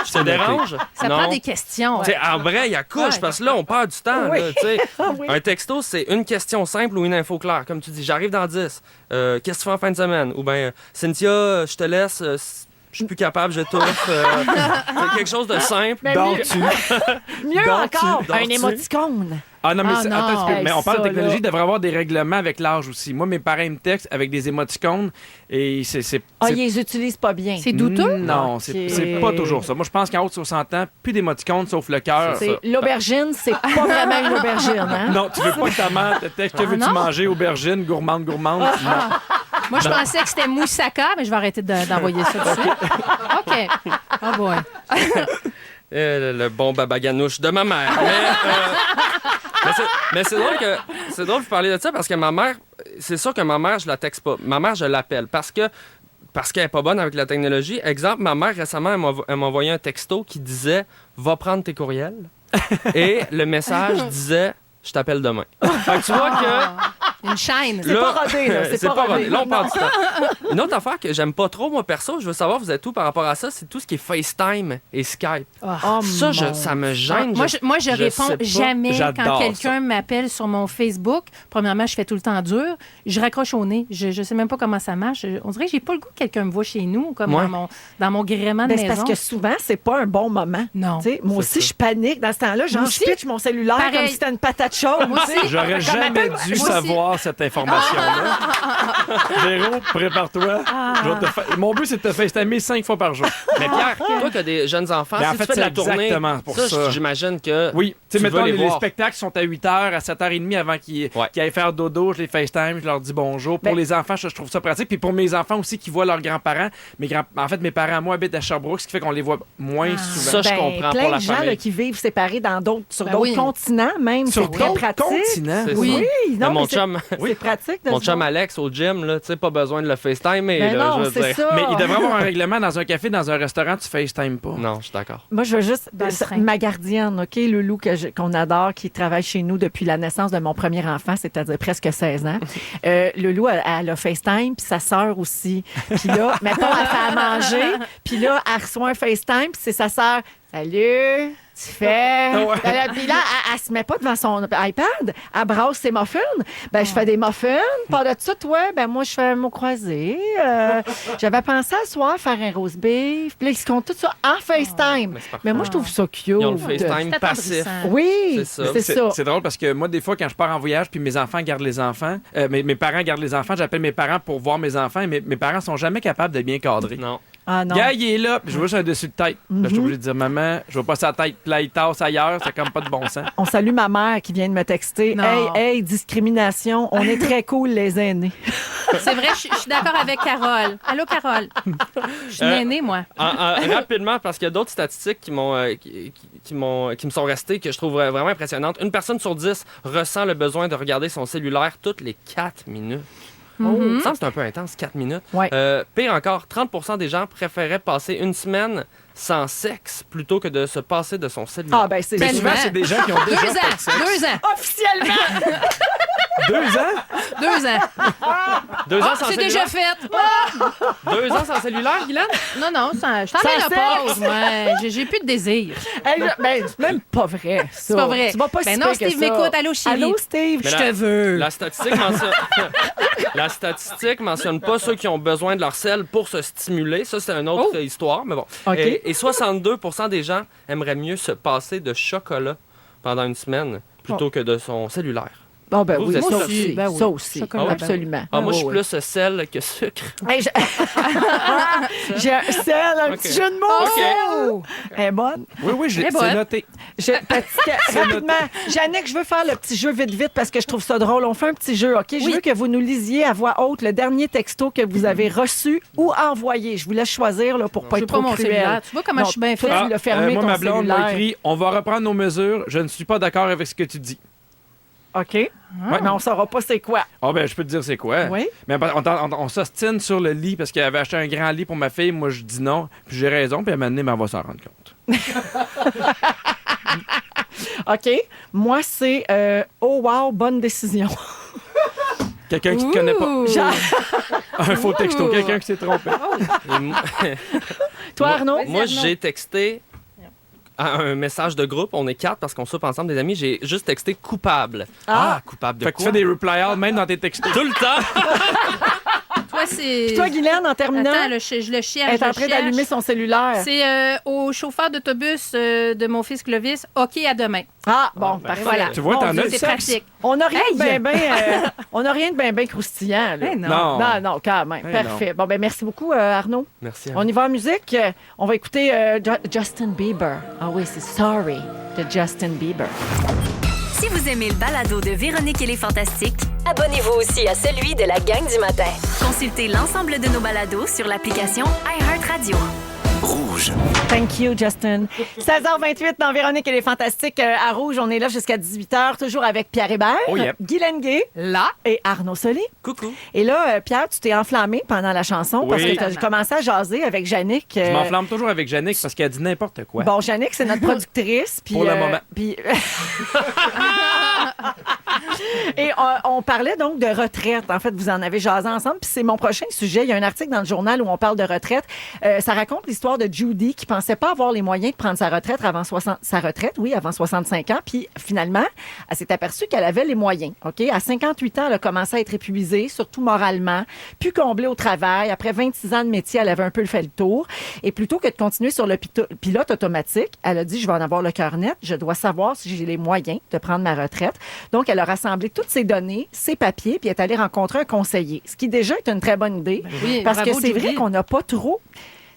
Je te dérange? Ça non. prend des questions. Tu sais, en vrai, il y a couche, Ouais. parce que là, on perd du temps. Oui. Là, tu sais. Oui. Un texto, c'est une question simple ou une info claire. Comme tu dis, j'arrive dans 10. Qu'est-ce que tu fais en fin de semaine? Ou bien, Cynthia, je te laisse. Je suis plus capable, j'étouffe. C'est quelque chose de simple. Mais Donc, Mieux Dors-tu? encore, un Dors-tu? émoticône. Ah non, mais Ah non. attends un petit peu. Hey, Mais on parle de ça, technologie, là. il devrait avoir des règlements avec l'âge aussi. Moi, mes parents me textent avec des émoticônes et c'est. Ah, c'est- ils les utilisent pas bien. C'est douteux. Non, Ok. c'est pas toujours ça. Moi, je pense qu'en haut de 60 ans, plus d'émoticônes sauf le cœur. C'est l'aubergine, c'est pas vraiment une aubergine, hein? Non, tu veux pas que ta mère te texte que veux-tu non? manger aubergine, gourmande, gourmande? Non. Moi, je pensais que c'était moussaka, mais je vais arrêter d'envoyer ça dessus. OK. Oh boy. Le bon babaganouche de ma mère. Mais c'est drôle c'est drôle de vous parler de ça parce que ma mère, c'est sûr que ma mère, je la texte pas. Ma mère, je l'appelle parce qu'elle est pas bonne avec la technologie. Exemple, ma mère, récemment, elle m'a envoyé un texto qui disait « Va prendre tes courriels ». Et le message disait « Je t'appelle demain ». Fait que tu vois que Une chaîne. C'est pas rodé, là. C'est pas rodé. Là, on parle du temps. Une autre affaire que j'aime pas trop, moi, perso, je veux savoir, vous êtes où par rapport à ça, c'est tout ce qui est FaceTime et Skype. Oh, Ça me gêne. Moi, je réponds sais pas. jamais quand J'adore quelqu'un m'appelle sur mon Facebook. Premièrement, je fais tout le temps dur. Je raccroche au nez. Je sais même pas comment ça marche. On dirait que j'ai pas le goût que quelqu'un me voit chez nous, comme Ouais. dans mon gréement de Ben, c'est maison. parce que souvent, c'est pas un bon moment. Non. Tu sais, moi aussi, je panique dans ce temps-là. Genre, Moi je aussi. pitch mon cellulaire Pareil. comme si c'était une patate chaude. Moi aussi. J'aurais jamais dû savoir cette information-là. Véro, prépare-toi. Je vais Mon but, c'est de te FaceTimer 5 fois par jour. Mais Pierre, toi qui as des jeunes enfants, Ben, en si fait, tu fais de la c'est tournée, exactement pour ça. j'imagine que Oui, tu sais, tu mettons, veux les les voir. spectacles sont à 8h, à 7h30 avant qu'ils aillent faire dodo, je les FaceTime, je leur dis bonjour. Pour Ben- les enfants, je trouve ça pratique. Puis pour mes enfants aussi qui voient leurs grands-parents, en fait, mes parents, moi, habitent à Sherbrooke, ce qui fait qu'on les voit moins souvent. Ça, je comprends plein pour la de gens famille. là, qui vivent séparés sur Ben d'autres oui. continents, même. Sur C'est très d'autres pratique. continents. C'est Oui, ça. non, mon mais c'est- chum, c'est pratique. de mon se chum voir. Alex au gym, là, tu sais, pas besoin de le FaceTime, mais Ben là, non, je veux c'est dire- ça. Mais il devrait avoir un règlement dans un café, dans un restaurant, tu FaceTime pas. Non, je suis d'accord. Moi, je veux juste. Dans le train. Ma gardienne, OK, Loulou, qu'on adore, qui travaille chez nous depuis la naissance de mon premier enfant, c'est-à-dire presque 16 ans. Loulou, elle a FaceTime, puis sa sœur aussi. Puis là, mettons, elle fait à manger, puis là, elle reçoit un FaceTime, puis c'est sa sœur. Salut! Tu fais. Puis là, elle se met pas devant son iPad. Elle brasse ses muffins. Ben, je fais des muffins. Pas de ça, toi, ben, moi, je fais un mot croisé. J'avais pensé à soir faire un rose beef. Puis là, ils se comptent tout ça en FaceTime. mais c'est parfait. Mais moi, je trouve ça cute. Ils ont le FaceTime C'est passif. attendrissant. Oui, C'est ça. c'est ça. C'est drôle parce que moi, des fois, quand je pars en voyage puis mes enfants gardent les enfants, mes parents gardent les enfants, j'appelle mes parents pour voir mes enfants et mes parents sont jamais capables de bien cadrer. Non. Ah non. Gars, il est là, puis je vois juste un dessus de tête. Là, je suis obligé de dire, maman, je vois pas sa tête, puis là, il tasse ailleurs, c'est comme pas de bon sens. On salue ma mère qui vient de me texter. Non. Hey, discrimination. On est très cool, les aînés. C'est vrai, je suis d'accord avec Carole. Allô, Carole? Je suis aînée, moi. Rapidement, parce qu'il y a d'autres statistiques qui me sont restées que je trouve vraiment impressionnantes. Une personne sur 10 ressent le besoin de regarder son cellulaire toutes les 4 minutes. Il me semble que c'est un peu intense, 4 minutes. Ouais. Pire encore, 30% des gens préféraient passer une semaine sans sexe plutôt que de se passer de son cellulaire. Ah, ben, c'est Mais souvent, c'est des gens qui ont déjà 2 fait de ans. sexe. 2 ans. Officiellement! 2 ans? 2 ans. 2 ans Ah, sans c'est cellulaire? déjà fait. 2 ans sans cellulaire, Guylaine? Non, non, je t'en Sans mets la sexe. pause, moi. J'ai plus de désir. Hey, ben, c'est même pas vrai, ça. C'est pas vrai. Tu vas pas Ben si non, pire que Steve ça. m'écoute. Allô, chérie. Allô, Steve. Mais Je te veux. La statistique mentionne... La statistique mentionne pas ceux qui ont besoin de leur sel pour se stimuler. Ça, c'est une autre histoire, mais bon. OK. Et 62% des gens aimeraient mieux se passer de chocolat pendant une semaine plutôt que de son cellulaire. Bon, ben Vous, oui, vous êtes ça sûr? aussi. Ben oui. Ça aussi. Chocolat, ben oui. Absolument. Ah, moi, je suis Oui, plus sel que sucre. oui. Hey, j'ai un sel, un petit jeu de mots. OK. Elle est bonne. Oui, Eh c'est bonne. noté. Rapidement, Jannick, je veux faire le petit jeu vite parce que je trouve ça drôle. On fait un petit jeu, OK? Je veux que vous nous lisiez à voix haute le dernier texto que vous avez reçu ou envoyé. Je vous laisse choisir là, pour pas Je être veux pas trop mon cruel. cellulaire. Tu vois comment je suis bien toi, faite? tu l'as fermé, moi, ton ma blonde m'a cellulaire. écrit « On va reprendre nos mesures. Je ne suis pas d'accord avec ce que tu dis. OK. Mais on saura pas c'est quoi. » Ah ben, je peux te dire c'est quoi. Oui. Mais on s'ostine sur le lit parce qu'elle avait acheté un grand lit pour ma fille. Moi, je dis non. Puis j'ai raison. Puis à un moment donné, ben, on va s'en rendre compte. OK. Moi, c'est oh wow, bonne décision. Quelqu'un qui ne connaît pas. Ouh. Genre, Un faux texto. Quelqu'un qui s'est trompé. Et moi- toi, Arnaud? Moi, j'ai texté à un message de groupe. On est 4 parce qu'on soupe ensemble des amis. J'ai juste texté coupable. Ah. Coupable de Fait que tu quoi? fais des reply all même dans tes textos. Tout le temps! Toi, c'est... Toi, Guylaine, en terminant, Attends, je le cherche. elle est en train d'allumer son cellulaire. C'est au chauffeur d'autobus de mon fils Clovis. OK, à demain. Ah, bon, parfait. Voilà. Tu vois, Mon t'en Dieu, as du C'est sexe. pratique. On n'a rien, Hey! on n'a rien de bien croustillant. Là. Eh non. Non. Non, quand même. Eh Parfait. Bon, ben merci beaucoup, Arnaud. Merci. On y va en musique. On va écouter Justin Bieber. Ah oui, c'est Sorry de Justin Bieber. Si vous aimez le balado de Véronique et les Fantastiques, Abonnez-vous aussi à celui de la gang du matin. consultez l'ensemble de nos balados sur l'application iHeartRadio. Rouge. Thank you, Justin. 16h28 dans Véronique et les Fantastiques à Rouge. On est là jusqu'à 18h, toujours avec Pierre Hébert, Oh, yep. Guy Lenguet Là. et Arnaud Soli. Coucou. Et là, Pierre, tu t'es enflammé pendant la chanson parce Oui. que tu as commencé à jaser avec Jannick. Je m'enflamme toujours avec Jannick parce qu'elle dit n'importe quoi. Bon, Jannick, c'est notre productrice. Puis, Pour le moment. Puis, Et on parlait donc de retraite. En fait, vous en avez jasé ensemble. Puis c'est mon prochain sujet. Il y a un article dans le journal où on parle de retraite. Ça raconte l'histoire de Judy qui pensait pas avoir les moyens de prendre sa retraite avant 65 ans. Puis finalement, elle s'est aperçue qu'elle avait les moyens. OK? À 58 ans, elle a commencé à être épuisée, surtout moralement, puis comblée au travail. Après 26 ans de métier, elle avait un peu fait le tour. Et plutôt que de continuer sur le pilote automatique, elle a dit, je vais en avoir le cœur net. Je dois savoir si j'ai les moyens de prendre ma retraite. Donc, elle a rassemblé toutes ses données, ses papiers, puis est allée rencontrer un conseiller. Ce qui déjà est une très bonne idée. Oui, parce que bravo, c'est Judy. vrai qu'on n'a pas trop...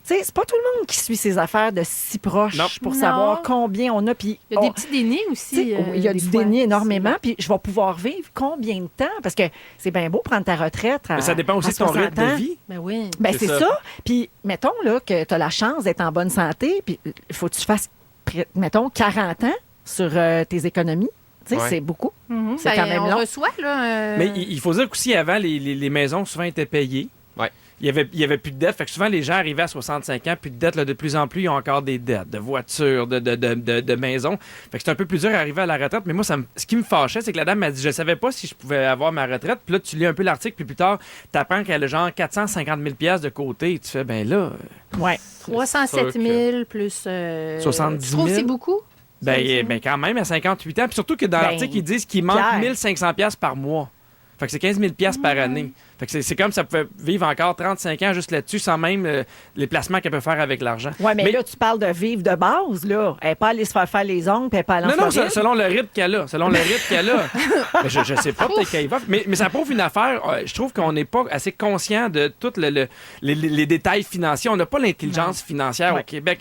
Tu sais, c'est pas tout le monde qui suit ses affaires de si proche pour Non. savoir combien on a. Puis Il y a des petits dénis aussi. il y a des du fois. déni énormément. Puis je vais pouvoir vivre combien de temps? Parce que c'est bien beau prendre ta retraite. Mais ça dépend aussi de ton rythme de vie. Ben oui. Ben, C'est c'est ça. ça. Puis mettons là, que tu as la chance d'être en bonne santé. Puis il faut que tu fasses, mettons, 40 ans sur tes économies. Tu sais, Ouais. c'est beaucoup. Mhm. C'est Ben, quand même on long. reçoit, là. Mais il faut dire qu'aussi, avant, les maisons souvent étaient payées. Ouais. Il y avait plus de dettes. Fait que souvent, les gens arrivaient à 65 ans, plus de dettes. Là, de plus en plus, ils ont encore des dettes de voitures, de maisons. Fait que c'est un peu plus dur d'arriver à la retraite. Mais moi, ce qui me fâchait, c'est que la dame m'a dit, je savais pas si je pouvais avoir ma retraite. Puis là, tu lis un peu l'article, puis plus tard, tu apprends qu'elle a genre 450 000 $ de côté. Tu fais, ben là, Ouais. 307 000 plus... 70 Tu trouves 000? que c'est beaucoup? ben quand même, à 58 ans. Puis surtout que dans Ben, l'article, ils disent qu'il manque Pierre. 1500 $ par mois. Fait que c'est 15 000 $ par année. Fait que c'est comme ça pouvait vivre encore 35 ans juste là-dessus, sans même les placements qu'elle peut faire avec l'argent. Ouais, mais là, tu parles de vivre de base, là. Elle n'est pas allée se faire les ongles, puis elle n'est pas allée en Non, Floride. selon le rythme qu'elle a. Mais je sais pas, peut-être qu'elle y va. Mais ça prouve une affaire. Je trouve qu'on n'est pas assez conscient de tous les détails financiers. On n'a pas l'intelligence financière Ouais. au Québec.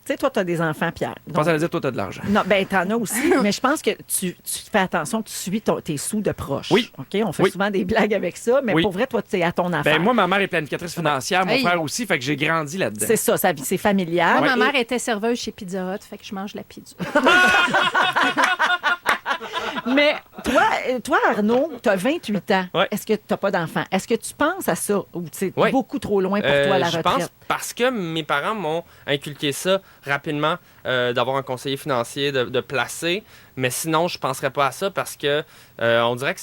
Tu sais, toi, tu as des enfants, Pierre. Je pense à dire, toi, t'as de l'argent. Non, ben t'en as aussi, mais je pense que tu fais attention, tu suis tes sous de proche. Oui. OK? On fait Oui. souvent des blagues avec ça, mais Oui. pour vrai, toi, tu es à ton affaire. Ben, moi, ma mère est planificatrice financière, mon Hey. frère aussi, fait que j'ai grandi là-dedans. C'est ça, c'est familial. Moi, ma Et- mère était serveuse chez Pizza Hut, fait que je mange la pizza. Mais toi, Arnaud, tu as 28 ans. Ouais. Est-ce que tu n'as pas d'enfant? Est-ce que tu penses à ça ou c'est Ouais. beaucoup trop loin pour toi, la Je retraite? pense parce que mes parents m'ont inculqué ça rapidement, d'avoir un conseiller financier, de placer. Mais sinon, je ne penserais pas à ça parce que on dirait que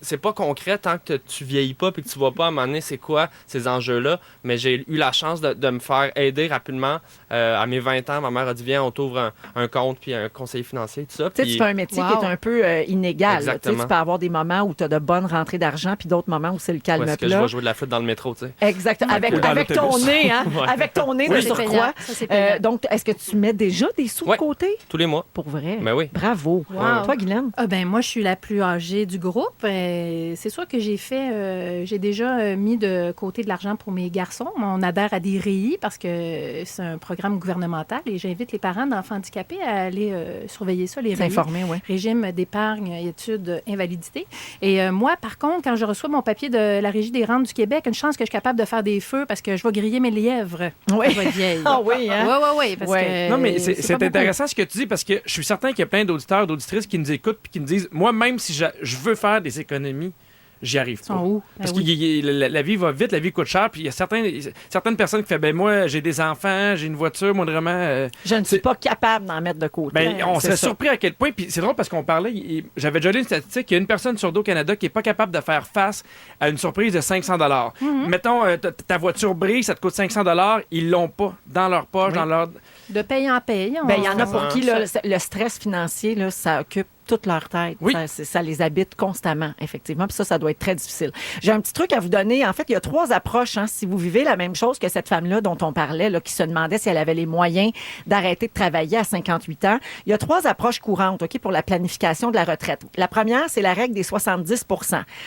c'est pas concret tant que tu vieillis pas et que tu vois pas à un moment donné c'est quoi ces enjeux-là. Mais j'ai eu la chance de me faire aider rapidement. À mes 20 ans, ma mère a dit viens, on t'ouvre un compte puis un conseiller financier, tout ça. Tu sais, Puis- tu fais un métier qui Wow. est un peu inégal. là. Tu sais, Exactement. tu peux avoir des moments où tu as de bonnes rentrées d'argent puis d'autres moments où c'est le Où calme est-ce que je plat. vais jouer de la flûte dans le métro, tu sais. Exact. Avec, Ou dans avec ton l'autobus. nez, hein? Ouais. Avec ton nez de Ça, c'est surcroît. payant. Ça, c'est payant. Donc, est-ce que tu mets déjà des sous de Ouais. côté? Tous les mois. Pour vrai? Ben oui. Bravo. Wow. Toi, Guylaine? Ah ben moi, je suis la plus âgée du groupe. C'est sûr que j'ai déjà mis de côté de l'argent pour mes garçons. On adhère à des REI parce que c'est un programme gouvernemental et j'invite les parents d'enfants handicapés à aller surveiller ça, les REI. S'informer, oui. Régime d'épargne, études, invalidité. Et moi, par contre, quand je reçois mon papier de la Régie des rentes du Québec, une chance que je suis capable de faire des feux parce que je vais griller mes lièvres. Oui. Je vais être vieille. Ah oui, hein? Oui, parce Ouais. que Non, mais c'est c'est pas beaucoup. intéressant ce que tu dis parce que je suis certain qu'il y a plein d'auditeurs, d'auditrices qui nous écoutent et qui nous disent moi, même si je veux faire des économies, j'y arrive Ils sont pas. où? Ben Parce oui. que la vie va vite, la vie coûte cher, puis il y a certaines personnes qui font ben moi, j'ai des enfants, j'ai une voiture, moi vraiment. Je ne suis pas capable d'en mettre de côté. Ben, on C'est serait ça. surpris à quel point. Puis c'est drôle parce qu'on parlait, j'avais déjà lu une statistique, il y a une personne sur deux au Canada qui n'est pas capable de faire face à une surprise de 500 $. Mettons, ta voiture brise, ça te coûte 500 $, ils l'ont pas dans leur poche, dans leur. De paye en paye. Ben, il y en a on- pour qui là, le stress financier, là, ça occupe toute leur tête. Oui. Ça les habite constamment, effectivement. Puis ça doit être très difficile. J'ai un petit truc à vous donner. En fait, il y a 3 approches. Hein, si vous vivez la même chose que cette femme-là dont on parlait, là, qui se demandait si elle avait les moyens d'arrêter de travailler à 58 ans, il y a 3 approches courantes, OK, pour la planification de la retraite. La première, c'est la règle des 70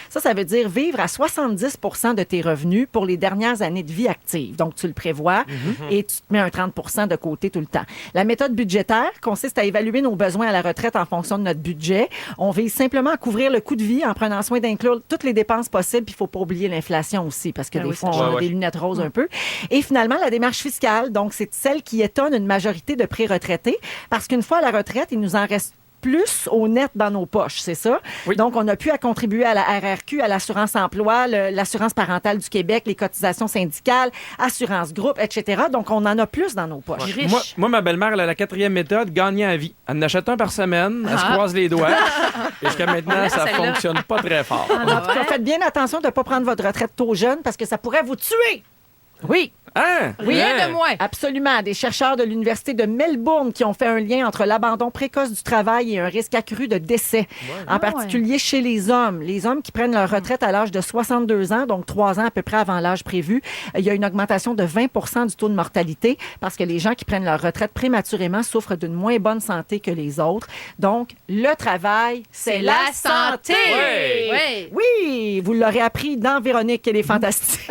Ça veut dire vivre à 70 de tes revenus pour les dernières années de vie active. Donc, tu le prévois et tu te mets un 30 de côté tout le temps. La méthode budgétaire consiste à évaluer nos besoins à la retraite en fonction de notre budget. On vise simplement à couvrir le coût de vie en prenant soin d'inclure toutes les dépenses possibles. Puis il faut pas oublier l'inflation aussi, parce que Ah des oui, fois, ça on a change. des lunettes roses un peu. Et finalement, la démarche fiscale, donc c'est celle qui étonne une majorité de pré-retraités, parce qu'une fois à la retraite, il nous en reste plus au net dans nos poches, c'est ça? Oui. Donc, on a pu à contribuer à la RRQ, à l'assurance emploi, l'assurance parentale du Québec, les cotisations syndicales, assurance groupe, etc. Donc, on en a plus dans nos poches. Riche. Moi, ma belle-mère, elle a la 4e méthode, gagner à vie. Elle en achète un par semaine, elle se croise les doigts. Et jusqu'à maintenant, ça celle-là. fonctionne pas très fort. En tout cas, faites bien attention de ne pas prendre votre retraite trop jeune parce que ça pourrait vous tuer. Oui. Hein? Rien de moins. Absolument. Des chercheurs de l'Université de Melbourne qui ont fait un lien entre l'abandon précoce du travail et un risque accru de décès, en particulier chez les hommes. Les hommes qui prennent leur retraite à l'âge de 62 ans, donc 3 ans à peu près avant l'âge prévu, il y a une augmentation de 20 du taux de mortalité parce que les gens qui prennent leur retraite prématurément souffrent d'une moins bonne santé que les autres. Donc, le travail, c'est la santé! Oui. Oui, vous l'aurez appris dans Véronique, elle est fantastique.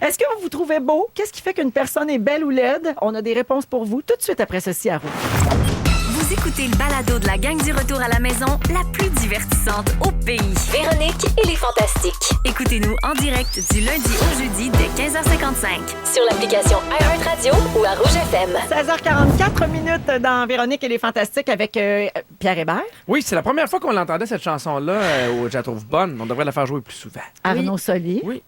Est-ce que vous vous trouvez beau? Qu'est-ce qui fait qu'une personne est belle ou laide? On a des réponses pour vous tout de suite après ceci à Rouge. Vous écoutez le balado de la gang du retour à la maison, la plus divertissante au pays. Véronique et les Fantastiques. Écoutez-nous en direct du lundi au jeudi dès 15h55. Sur l'application iHeartRadio ou à Rouge FM. 16h44 minutes dans Véronique et les Fantastiques avec Pierre Hébert, Oui, c'est la première fois qu'on l'entendait, cette chanson-là. Je la trouve bonne. On devrait la faire jouer plus souvent. Arnaud Solier, Oui.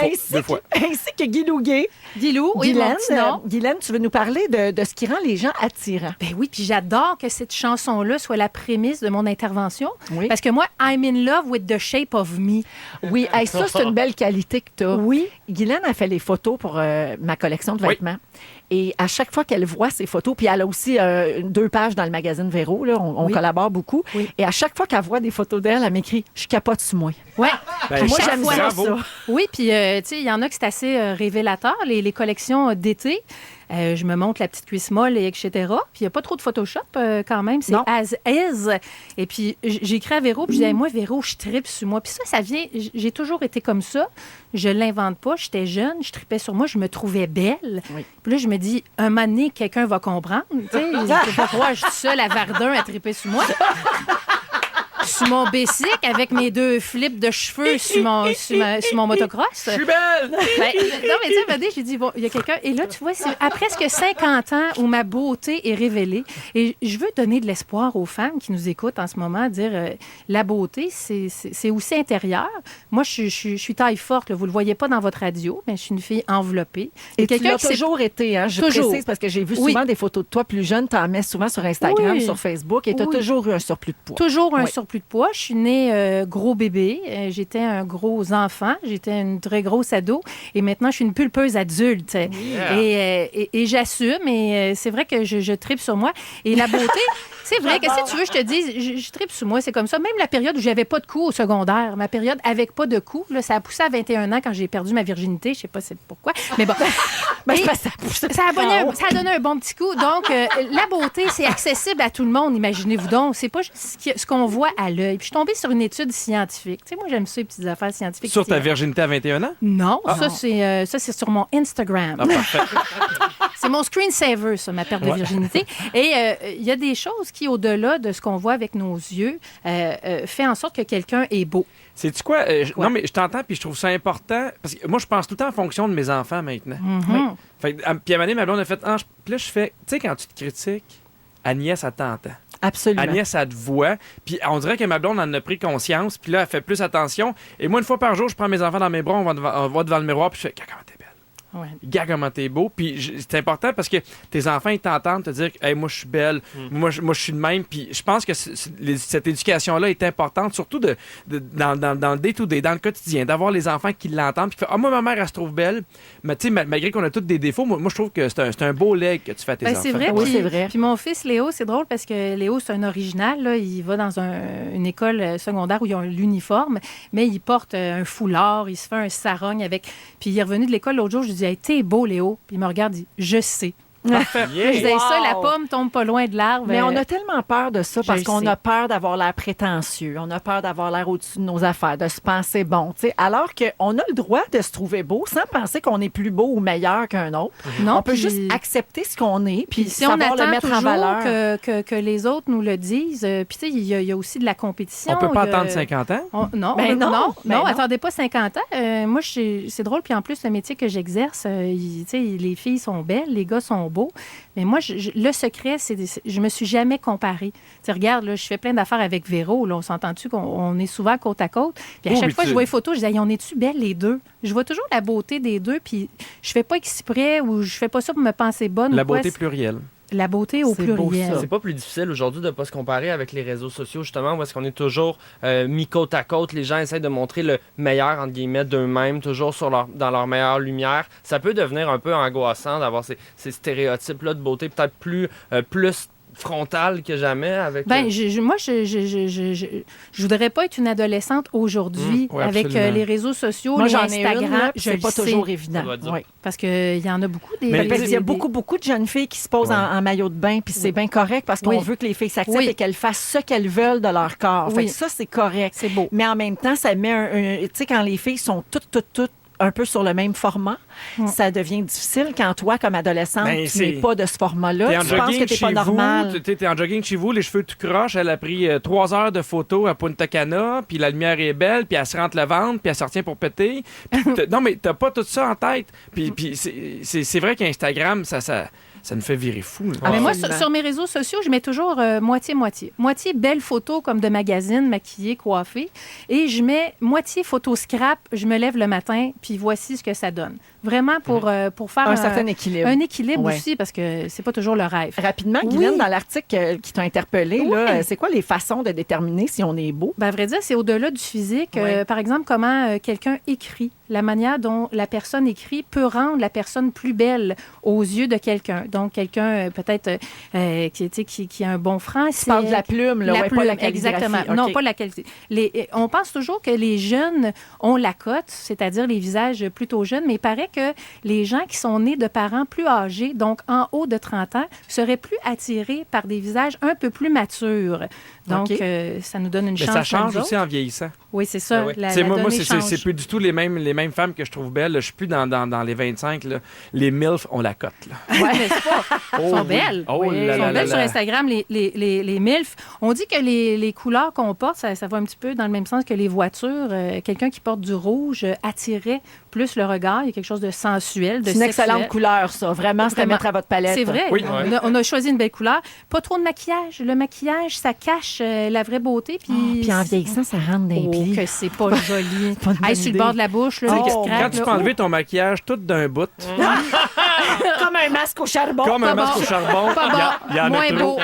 ainsi, Deux fois. ainsi que Guy Louguet. Guilou, oui, mon Guylaine, petit nom. Guylaine, tu veux nous parler de ce qui rend les gens attirants. Ben oui, puis j'adore que cette chanson-là soit la prémisse de mon intervention. Oui. Parce que moi, I'm in love with the shape of me. Oui, hey, ça, c'est une belle qualité que tu as. Oui. Guylaine a fait les photos pour ma collection de vêtements. Et à chaque fois qu'elle voit ces photos, puis elle a aussi 2 pages dans le magazine Véro, là, on collabore beaucoup. Oui. Et à chaque fois qu'elle voit des photos d'elle, elle m'écrit « Je capote sur moi Ouais. ». Ben, Moi, chaque j'aime fois. ça, Bravo. ça. Oui, puis tu sais, il y en a que c'est assez révélateur, les collections d'été. Je me montre la petite cuisse molle, et etc. Puis il n'y a pas trop de Photoshop quand même. C'est Non. as is. Et puis j'écris à Véro, puis je dis, moi, Véro, je tripe sur moi. Puis ça vient, j'ai toujours été comme ça. Je l'invente pas. J'étais jeune, je tripais sur moi, je me trouvais belle. Oui. Puis là, je me dis, un moment donné, quelqu'un va comprendre. Tu sais, je peux pas croire, je suis seule à Verdun à triper sur moi. Sur mon bicycle avec mes 2 flips de cheveux sur mon motocross. Je suis belle! Ben, non, mais tu sais, à un moment donné, j'ai dit, bon, il y a quelqu'un. Et là, tu vois, c'est à presque 50 ans où ma beauté est révélée. Et je veux donner de l'espoir aux femmes qui nous écoutent en ce moment, dire la beauté, c'est aussi intérieur. Moi, je suis taille forte, là, vous ne le voyez pas dans votre radio, mais je suis une fille enveloppée. Et tu l'as qui s'est- toujours été, hein? Je Toujours. précise parce que j'ai vu Oui. souvent des photos de toi plus jeune. Tu en mets souvent sur Instagram, Oui. sur Facebook, et tu as Oui. toujours eu un surplus de poids. Toujours un Oui. surplus de poids. Je suis née gros bébé. J'étais un gros enfant. J'étais une très grosse ado. Et maintenant, je suis une pulpeuse adulte. Et j'assume. Et c'est vrai que je tripe sur moi. Et la beauté, c'est vrai que si tu veux, je te dis, je tripe sur moi. C'est comme ça. Même la période où j'avais pas de cou au secondaire, ma période avec pas de cou, là, ça a poussé à 21 ans quand j'ai perdu ma virginité. Je sais pas c'est pourquoi. Mais bon. Ben, Et c'est parce que ça pousse ça a en haut. donné un bon petit coup. Donc, la beauté, c'est accessible à tout le monde, imaginez-vous donc. C'est pas juste ce qu'on voit à l'œil. Puis je suis tombée sur une étude scientifique. Tu sais, moi, j'aime ça, les petites affaires scientifiques. Sur ta Puis, virginité à 21 ans? non, ça, c'est sur mon Instagram. Ah, parfait. C'est mon screensaver, ça, ma perte de virginité. Et il y a des choses qui, au-delà de ce qu'on voit avec nos yeux, fait en sorte que quelqu'un est beau. Sais-tu quoi? Quoi? Non, mais je t'entends, puis je trouve ça important. Parce que moi, je pense tout le temps en fonction de mes enfants maintenant. Mhm. Fait que, puis à un moment donné, ma blonde a fait. Puis là, je fais. Tu sais, quand tu te critiques, Agnès, elle t'entend. Absolument. Agnès, elle te voit. Puis on dirait que ma blonde en a pris conscience. Puis là, elle fait plus attention. Et moi, une fois par jour, je prends mes enfants dans mes bras, on va devant le miroir, puis je fais. Comment t'es belle? Ouais. Gars, comment t'es beau. Puis c'est important parce que tes enfants, ils t'entendent te dire hey, moi, je suis belle. Moi, je suis de même. Puis je pense que cette éducation-là est importante, surtout dans le day-to-day, dans le quotidien, d'avoir les enfants qui l'entendent. Puis qui font ah, moi, ma mère, elle se trouve belle. Mais tu sais, malgré qu'on a tous des défauts, moi, je trouve que c'est un beau leg que tu fais à tes Ben, enfants. c'est vrai. Oui, puis, c'est vrai. Puis mon fils Léo, c'est drôle parce que Léo, c'est un original. Là. Il va dans une école secondaire où ils ont l'uniforme, mais il porte un foulard, il se fait un sarogne avec. Puis il est revenu de l'école l'autre jour, je lui dis hey, t'es beau, Léo. Puis il me regarde, il dit je sais. Yeah. Je disais, ça, Wow. la pomme tombe pas loin de l'arbre. Mais on a tellement peur de ça parce Je qu'on sais. a peur d'avoir l'air prétentieux, on a peur d'avoir l'air au-dessus de nos affaires, de se penser bon. T'sais. Alors qu'on a le droit de se trouver beau sans penser qu'on est plus beau ou meilleur qu'un autre. Non, On peut puis- juste accepter ce qu'on est puis Puis si on savoir attend le mettre en toujours valeur. que les autres nous le disent, puis tu sais, il y a aussi de la compétition. On peut pas il y a- attendre 50 ans. Non, Ben non, ben non. attendez pas 50 ans. Moi, c'est drôle. Puis en plus, le métier que j'exerce, tu sais, les filles sont belles, les gars sont beaux. beau. Mais moi, le secret, je me suis jamais comparée. Tu regarde, là, je fais plein d'affaires avec Véro. Là, on s'entend-tu qu'on est souvent côte à côte? Puis à chaque fois que je vois les photos, je dis, on est-tu belles les deux? Je vois toujours la beauté des deux, puis je fais pas exprès ou je fais pas ça pour me penser bonne. La beauté plurielle. La beauté au pluriel. C'est pas plus difficile aujourd'hui de ne pas se comparer avec les réseaux sociaux, justement, parce qu'on est toujours mis côte à côte. Les gens essaient de montrer le meilleur, entre guillemets, d'eux-mêmes, toujours dans leur meilleure lumière. Ça peut devenir un peu angoissant d'avoir ces stéréotypes-là de beauté peut-être plus frontale que jamais avec... Moi, je voudrais pas être une adolescente aujourd'hui avec les réseaux sociaux, moi, les Instagram. C'est pas toujours évident. Oui, parce qu'il y en a beaucoup. Il y a beaucoup de jeunes filles qui se posent en maillot de bain, puis c'est bien correct parce qu'on veut que les filles s'acceptent et qu'elles fassent ce qu'elles veulent de leur corps. Fait que ça, c'est correct. C'est beau. Mais en même temps, ça met tu sais, quand les filles sont toutes un peu sur le même format, ça devient difficile quand toi, comme adolescente, tu n'es pas de ce format-là. Tu penses que tu n'es pas normal. Tu es en jogging chez vous, les cheveux tout croches. Elle a pris 3 heures de photos à Punta Cana, puis la lumière est belle, puis elle se rentre le ventre, puis elle se retient pour péter. Non, mais t'as pas tout ça en tête. Puis c'est vrai qu'Instagram, ça nous fait virer fou. Mais moi, sur mes réseaux sociaux, je mets toujours moitié-moitié. Moitié belle photo comme de magazine, maquillée, coiffée. Et je mets moitié photo scrap. Je me lève le matin, puis voici ce que ça donne. Vraiment pour faire un certain équilibre. Un équilibre aussi, parce que c'est pas toujours le rêve. Rapidement, Guylaine, dans l'article qui t'a interpellé, c'est quoi les façons de déterminer si on est beau? À vrai dire, c'est au-delà du physique. Par exemple, comment quelqu'un écrit. La manière dont la personne écrit peut rendre la personne plus belle aux yeux de quelqu'un. Donc, quelqu'un peut-être qui a un bon français. Tu parles de la plume, là, pas la calligraphie. Exactement. Okay. Non, pas la qualité. On pense toujours que les jeunes ont la cote, c'est-à-dire les visages plutôt jeunes, mais il paraît que les gens qui sont nés de parents plus âgés, donc en haut de 30 ans, seraient plus attirés par des visages un peu plus matures. Donc, ça nous donne une chance. Mais ça change aussi en vieillissant. Oui, c'est ça. Moi, c'est plus du tout les mêmes femmes que je trouve belles. Je suis plus dans les 25. Là. Les MILF ont la cote. Oui, mais c'est pas. Elles sont belles. Elles sont belles sur Instagram, les MILF. On dit que les couleurs qu'on porte, ça va un petit peu dans le même sens que les voitures. Quelqu'un qui porte du rouge attirait plus le regard. Il y a quelque chose de sensuel, de sexuel. C'est une excellente couleur, ça. Vraiment, c'est à mettre à votre palette. C'est vrai. Oui. On a choisi une belle couleur. Pas trop de maquillage. Le maquillage, ça cache la vraie beauté. Puis en vieillissant, ça rentre dans les plis. Que c'est pas joli. Sur le bord de la bouche, là, quand tu peux enlever ton maquillage tout d'un bout. Comme un masque au charbon. Pas bon.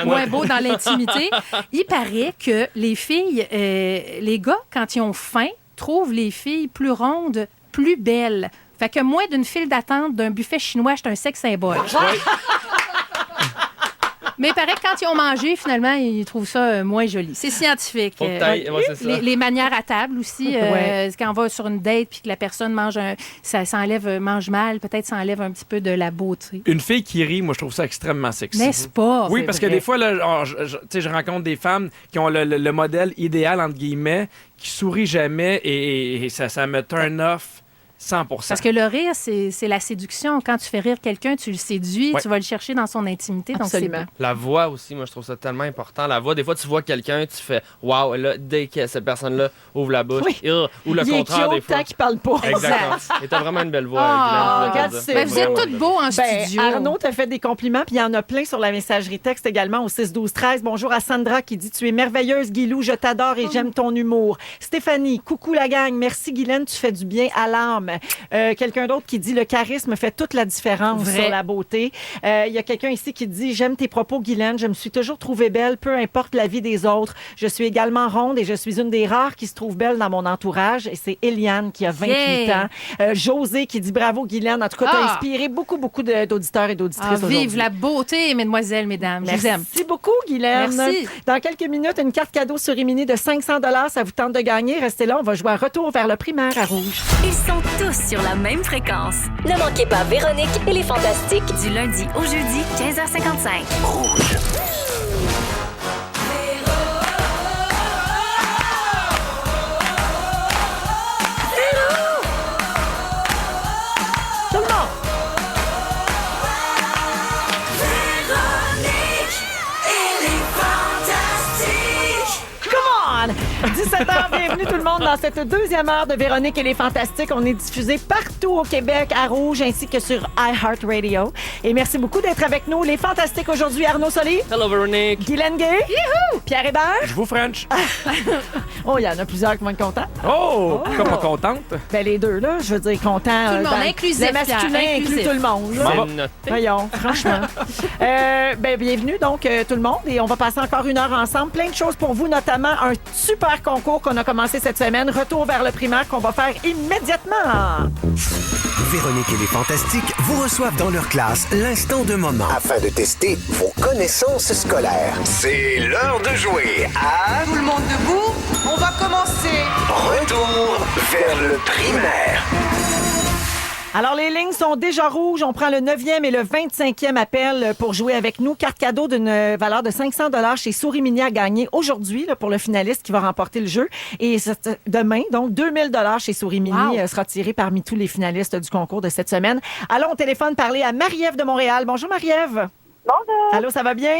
Moins beau dans l'intimité. Il paraît que les filles, les gars, quand ils ont faim, trouvent les filles plus rondes, plus belles. Fait que moins d'une file d'attente d'un buffet chinois, c'est un sexe symbole. Mais il paraît que quand ils ont mangé, finalement, ils trouvent ça moins joli. C'est scientifique. C'est ça. Les manières à table aussi. Quand on va sur une date puis que la personne mange mange mal, peut-être ça enlève un petit peu de la beauté. Une fille qui rit, moi, je trouve ça extrêmement sexy. N'est-ce pas? Oui, parce que des fois, là, je rencontre des femmes qui ont le modèle idéal, entre guillemets, qui sourit jamais et ça me turn off. 100%. Parce que le rire, c'est la séduction. Quand tu fais rire quelqu'un, tu le séduis, tu vas le chercher dans son intimité. Absolument. Donc la voix aussi, moi, je trouve ça tellement important. La voix, des fois, tu vois quelqu'un, tu fais « Wow », là, dès que cette personne-là ouvre la bouche, ou le contraire, des fois. Tant qu'il parle pas. Exactement. Et t'as vraiment une belle voix. Guylaine, vous êtes toutes beaux en studio. Arnaud t'a fait des compliments, puis il y en a plein sur la messagerie texte également au 6-12-13. Bonjour à Sandra qui dit « Tu es merveilleuse, Guilou, je t'adore et j'aime ton humour. » Stéphanie, coucou la gang, merci Guylaine, tu fais du bien à l'âme. Quelqu'un d'autre qui dit « Le charisme fait toute la différence sur la beauté. » Il y a quelqu'un ici qui dit « J'aime tes propos, Guylaine. Je me suis toujours trouvée belle, peu importe la vie des autres. Je suis également ronde et je suis une des rares qui se trouve belle dans mon entourage. » Et c'est Eliane qui a 28 ans. José qui dit « Bravo, Guylaine. En tout cas, tu as inspiré beaucoup d'auditeurs et d'auditrices aujourd'hui. » Vive la beauté, mesdemoiselles, mesdames. Je vous aime. Merci beaucoup, Guylaine. Merci. Dans quelques minutes, une carte cadeau sur Rimini de 500 $. Ça vous tente de gagner? Restez là. On va jouer à Retour vers le primaire à Rouge. Ils sont tous sur la même fréquence. Ne manquez pas Véronique et les Fantastiques. Du lundi au jeudi, 15h55. Rouge. Tout le monde! Véronique et les Fantastiques. Come on! 17h, bienvenue Salut tout le monde. Dans cette deuxième heure de Véronique et les Fantastiques, on est diffusé partout au Québec, à Rouge, ainsi que sur iHeartRadio. Et merci beaucoup d'être avec nous. Les Fantastiques aujourd'hui, Arnaud Soli. Hello, Véronique. Guylaine Gay. Pierre Hébert. Je vous French. Oh, il y en a plusieurs qui vont être contents. Oh! Comment contente? Ben, les deux, là, je veux dire, contents. Tout le monde, inclusif, Le masculin Pierre, inclut inclusif. tout le monde. là. C'est noté. Voyons, franchement. Bienvenue donc tout le monde et on va passer encore une heure ensemble. Plein de choses pour vous, notamment un super concours qu'on a commencé cette semaine. Retour vers le primaire qu'on va faire immédiatement. Véronique et les Fantastiques vous reçoivent dans leur classe l'instant de moment afin de tester vos connaissances scolaires. C'est l'heure de jouer à Tout le monde debout, on va commencer. Retour vers le primaire. Alors, les lignes sont déjà rouges. On prend le 9e et le 25e appel pour jouer avec nous. Carte cadeau d'une valeur de 500 $ chez Souris Mini à gagner aujourd'hui là, pour le finaliste qui va remporter le jeu. Et demain, donc, 2000 $ chez Souris Mini sera tiré parmi tous les finalistes du concours de cette semaine. Allons au téléphone parler à Marie-Ève de Montréal. Bonjour, Marie-Ève. Bonjour. Allô, ça va bien?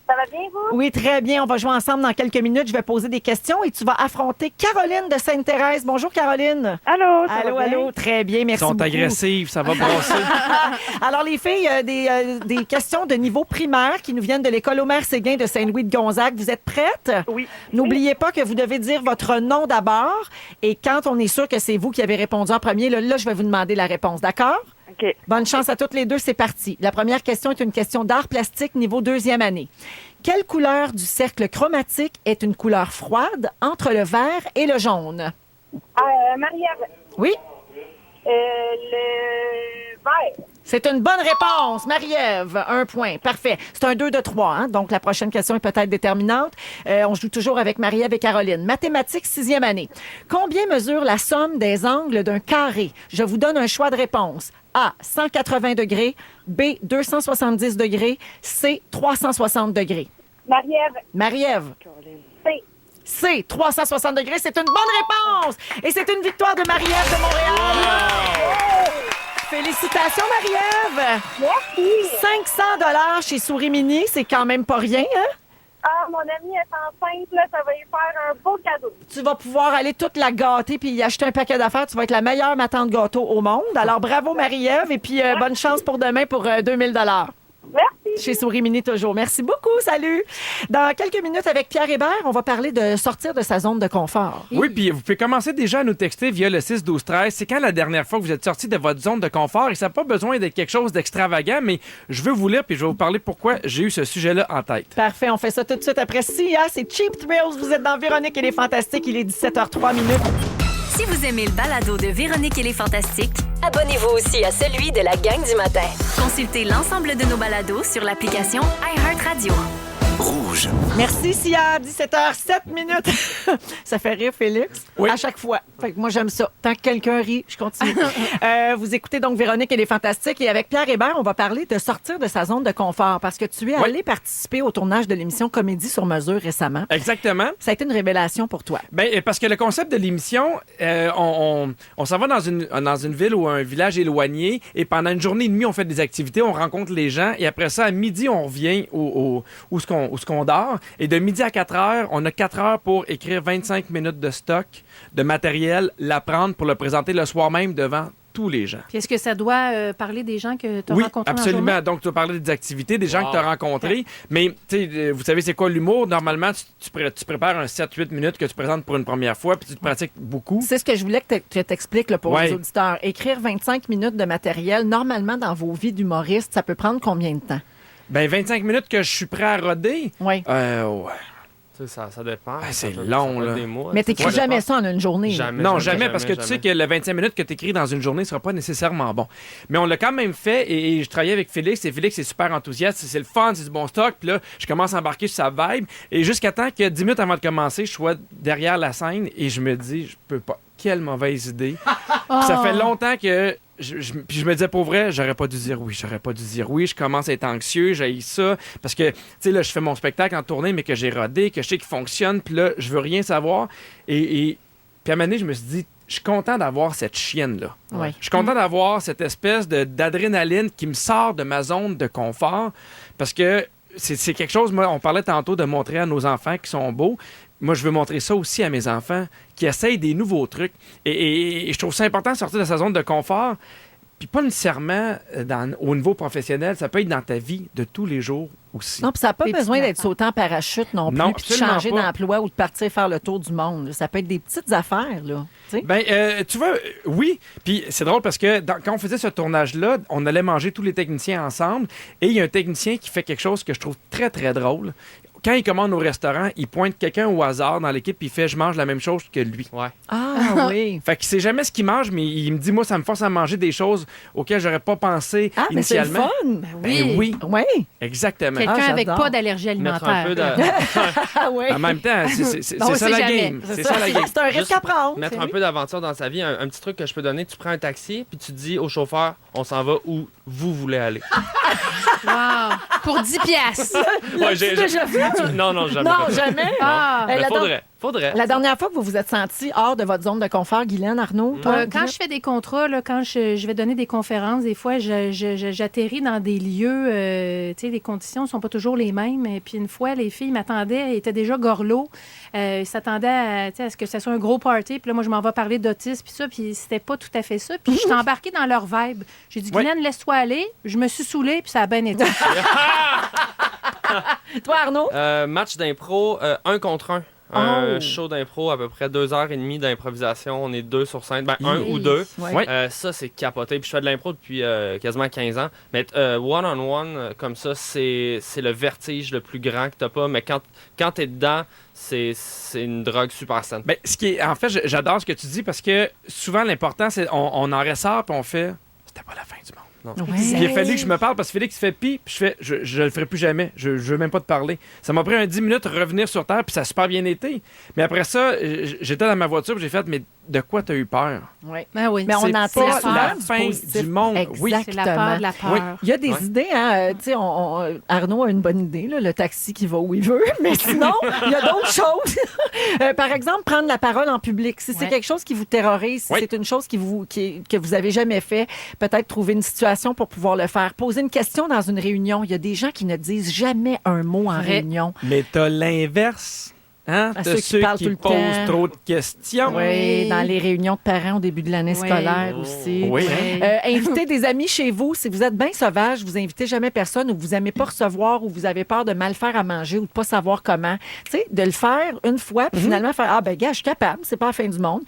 Ça va bien, vous? Oui, très bien. On va jouer ensemble dans quelques minutes. Je vais poser des questions et tu vas affronter Caroline de Sainte-Thérèse. Bonjour, Caroline. Allô, ça Allô, va bien? allô. Très bien, Ils merci sont beaucoup. agressifs, ça va brasser. Alors, les filles, des questions de niveau primaire qui nous viennent de l'école Omer-Séguin de Saint-Louis-de-Gonzague. Vous êtes prêtes? Oui. N'oubliez pas que vous devez dire votre nom d'abord. Et quand on est sûr que c'est vous qui avez répondu en premier, là, je vais vous demander la réponse. D'accord? OK. Bonne chance à toutes les deux. C'est parti. La première question est une question d'art plastique niveau 2e année. Quelle couleur du cercle chromatique est une couleur froide entre le vert et le jaune? Marie-Ève, Oui? le vert. C'est une bonne réponse, Marie-Ève. 1 point. Parfait. C'est un 2 de 3. Hein? Donc, la prochaine question est peut-être déterminante. On joue toujours avec Marie-Ève et Caroline. Mathématiques, 6e année. Combien mesure la somme des angles d'un carré? Je vous donne un choix de réponse. A, 180 degrés. B, 270 degrés. C, 360 degrés. Marie-Ève, Marie-Ève. C. C, 360 degrés. C'est une bonne réponse. Et c'est une victoire de Marie-Ève de Montréal. Félicitations, Marie-Ève. Merci. 500 $ chez Souris Mini, c'est quand même pas rien, hein? Ah, mon amie est enceinte, là, ça va lui faire un beau cadeau. Tu vas pouvoir aller toute la gâter puis y acheter un paquet d'affaires. Tu vas être la meilleure matante gâteau au monde. Alors, bravo, Marie-Ève. Et puis, bonne chance pour demain pour 2000 $. Merci. Chez Souris Mini, toujours. Merci beaucoup. Salut. Dans quelques minutes, avec Pierre Hébert, on va parler de sortir de sa zone de confort. Oui, puis vous pouvez commencer déjà à nous texter via le 6-12-13. C'est quand la dernière fois que vous êtes sorti de votre zone de confort et ça n'a pas besoin d'être quelque chose d'extravagant, mais je veux vous lire puis je vais vous parler pourquoi j'ai eu ce sujet-là en tête. Parfait. On fait ça tout de suite après Sia. C'est Cheap Thrills. Vous êtes dans Véronique et les Fantastiques. Il est 17h03 minutes. Si vous aimez le balado de Véronique et les Fantastiques, Abonnez-vous aussi à celui de la gang du matin. consultez l'ensemble de nos balados sur l'application iHeartRadio. Rouge. Merci, Sia. 17h07 minutes. Ça fait rire, Félix. Oui. À chaque fois. Fait que moi, j'aime ça. Tant que quelqu'un rit, je continue. Vous écoutez donc Véronique et les Fantastiques. Et avec Pierre Hébert, on va parler de sortir de sa zone de confort parce que tu es Oui. allé participer au tournage de l'émission Comédie sur mesure récemment. Exactement. Ça a été une révélation pour toi. Ben, parce que le concept de l'émission, on s'en va dans une ville ou un village éloigné et pendant une journée et demie, on fait des activités, on rencontre les gens et après ça, à midi, on revient où ce qu'on dort. Et de midi à 4 heures, on a 4 heures pour écrire 25 minutes de stock, de matériel, l'apprendre pour le présenter le soir même devant tous les gens. Puis est-ce que ça doit parler des gens que tu as Oui, rencontrés absolument. dans la journée? Donc, tu vas parler des activités, des gens que tu as rencontrés. Mais, tu sais, vous savez, c'est quoi l'humour? Normalement, tu prépares un 7-8 minutes que tu présentes pour une première fois, puis tu te pratiques beaucoup. C'est ce que je voulais que tu t'expliques là, pour Ouais. les auditeurs. Écrire 25 minutes de matériel, normalement, dans vos vies d'humoriste, ça peut prendre combien de temps? Ben, 25 minutes que je suis prêt à roder. Oui. Ouais. Tu sais, ça dépend. Ah, Ça c'est peut- long, ça peut être là. des mois. Mais t'écris Ça jamais dépend. ça en une journée. là. Jamais. Non, jamais, parce que tu sais que le 25 minutes que tu écris dans une journée ne sera pas nécessairement bon. Mais on l'a quand même fait et je travaillais avec Félix et Félix est super enthousiaste. C'est le fun, c'est du bon stock. Puis là, je commence à embarquer sur sa vibe et jusqu'à temps que 10 minutes avant de commencer, je sois derrière la scène et je me dis, je peux pas. Quelle mauvaise idée. Puis ça fait longtemps que puis je me disais, pour vrai, j'aurais pas dû dire oui. Je commence à être anxieux, j'haïs ça. Parce que, tu sais, là, je fais mon spectacle en tournée, mais que j'ai rodé, que je sais qu'il fonctionne. Puis là, je veux rien savoir. Puis à un moment donné, je me suis dit, je suis content d'avoir cette chienne-là. Ouais. Je suis content d'avoir cette espèce d'adrénaline qui me sort de ma zone de confort. Parce que c'est quelque chose, moi, on parlait tantôt de montrer à nos enfants qui sont beaux. moi, je veux montrer ça aussi à mes enfants qui essayent des nouveaux trucs. Et je trouve ça important de sortir de sa zone de confort. Puis pas nécessairement au niveau professionnel, ça peut être dans ta vie de tous les jours aussi. Non, puis ça n'a pas Des besoin petites d'être sauté en parachute non plus, Non, puis de absolument changer pas. d'emploi ou de partir faire le tour du monde. Ça peut être des petites affaires, là. Tu sais? Ben, tu vois, oui. Puis c'est drôle parce que quand on faisait ce tournage-là, on allait manger tous les techniciens ensemble. Et il y a un technicien qui fait quelque chose que je trouve très, très drôle. Quand il commande au restaurant, il pointe quelqu'un au hasard dans l'équipe puis il fait « je mange la même chose que lui ». Ouais. Ah oui. Fait qu'il sait jamais ce qu'il mange, mais il me dit « moi, ça me force à manger des choses auxquelles j'aurais pas pensé Ah, mais c'est le initialement ». fun. Ben oui, Oui. exactement. Quelqu'un avec j'adore. pas d'allergie Mettre alimentaire. un peu de, Ah oui. En même temps, c'est Ben, on ça sait la jamais. game. C'est ça la game. C'est un risque Juste à prendre. mettre un peu d'aventure dans sa vie. Un petit truc que je peux donner, tu prends un taxi, puis tu dis au chauffeur, on s'en va où vous voulez aller. Wow! Pour 10 piastres. Ouais, L'as-tu déjà fait? Non, jamais. Non, fait ça. jamais. Ah! Eh, Mais la, faudrait. la dernière fois que vous vous êtes senti hors de votre zone de confort, Guylaine, Arnaud, toi, Quand je fais des contrats, là, quand je vais donner des conférences, des fois, j'atterris dans des lieux, tu sais, les conditions ne sont pas toujours les mêmes. Et puis une fois, les filles m'attendaient, elles étaient déjà gorlots. Ils s'attendaient à ce que ce soit un gros party. Puis là, moi, je m'en vais parler d'autisme, puis ça, puis c'était pas tout à fait ça. Puis je suis embarquée dans leur vibe. J'ai dit, Guylaine, laisse-toi aller. Je me suis saoulée, puis ça a bien été. toi, Arnaud? Match d'impro, 1 contre 1. Un show d'impro, à peu près 2h30 d'improvisation. On est 2 sur scène. Ben, 1 ou 2. Ouais. Ça, c'est capoté. Puis je fais de l'impro depuis quasiment 15 ans. Mais one-on-one, comme ça, c'est le vertige le plus grand que t'as pas. Mais quand t'es dedans, c'est une drogue super saine. Ben, en fait, j'adore ce que tu dis parce que souvent, l'important, c'est on en ressort puis on fait « c'était pas la fin du monde ». Non. Ouais. Puis il a fallu que je me parle parce que Félix fait pis, puis je fais je le ferai plus jamais. Je veux même pas te parler. Ça m'a pris un 10 minutes de revenir sur terre, puis ça a super bien été. Mais après ça, j'étais dans ma voiture, puis j'ai fait mais de quoi t'as eu peur? Oui. Ben oui. Mais on C'est entend pas souvent la du fin positif. du monde. Oui. C'est la peur de la peur. Oui. Il y a des Ouais. idées, hein. Tu sais, Arnaud a une bonne idée, là, le taxi qui va où il veut. Mais sinon, il y a d'autres choses. Par exemple, prendre la parole en public. Si c'est Ouais. quelque chose qui vous terrorise, si Oui. c'est une chose que vous avez jamais fait, peut-être trouver une situation pour pouvoir le faire. Poser une question dans une réunion. Il y a des gens qui ne disent jamais un mot en Vrai. réunion. Mais t'as l'inverse. Hein? À T'as ceux qui parlent tout le posent temps. trop de questions. Oui, dans les réunions de parents au début de l'année Oui. scolaire aussi. Oui. Invitez des amis chez vous. Si vous êtes bien sauvage, vous invitez jamais personne ou vous n'aimez pas recevoir ou vous avez peur de mal faire à manger ou de pas savoir comment. Tu sais, de le faire une fois puis finalement faire ah ben gars, je suis capable, c'est pas la fin du monde.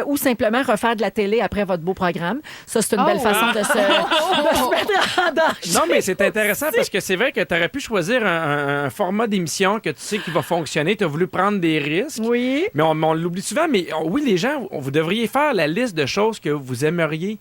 Ou simplement refaire de la télé après votre beau programme. Ça c'est une belle façon de se mettre en danger. Non, mais c'est intéressant parce que c'est vrai que tu aurais pu choisir un format d'émission que tu sais qui va fonctionner. Tu as voulu prendre des risques. Oui. Mais on l'oublie souvent. Mais oui, les gens, vous devriez faire la liste de choses que vous aimeriez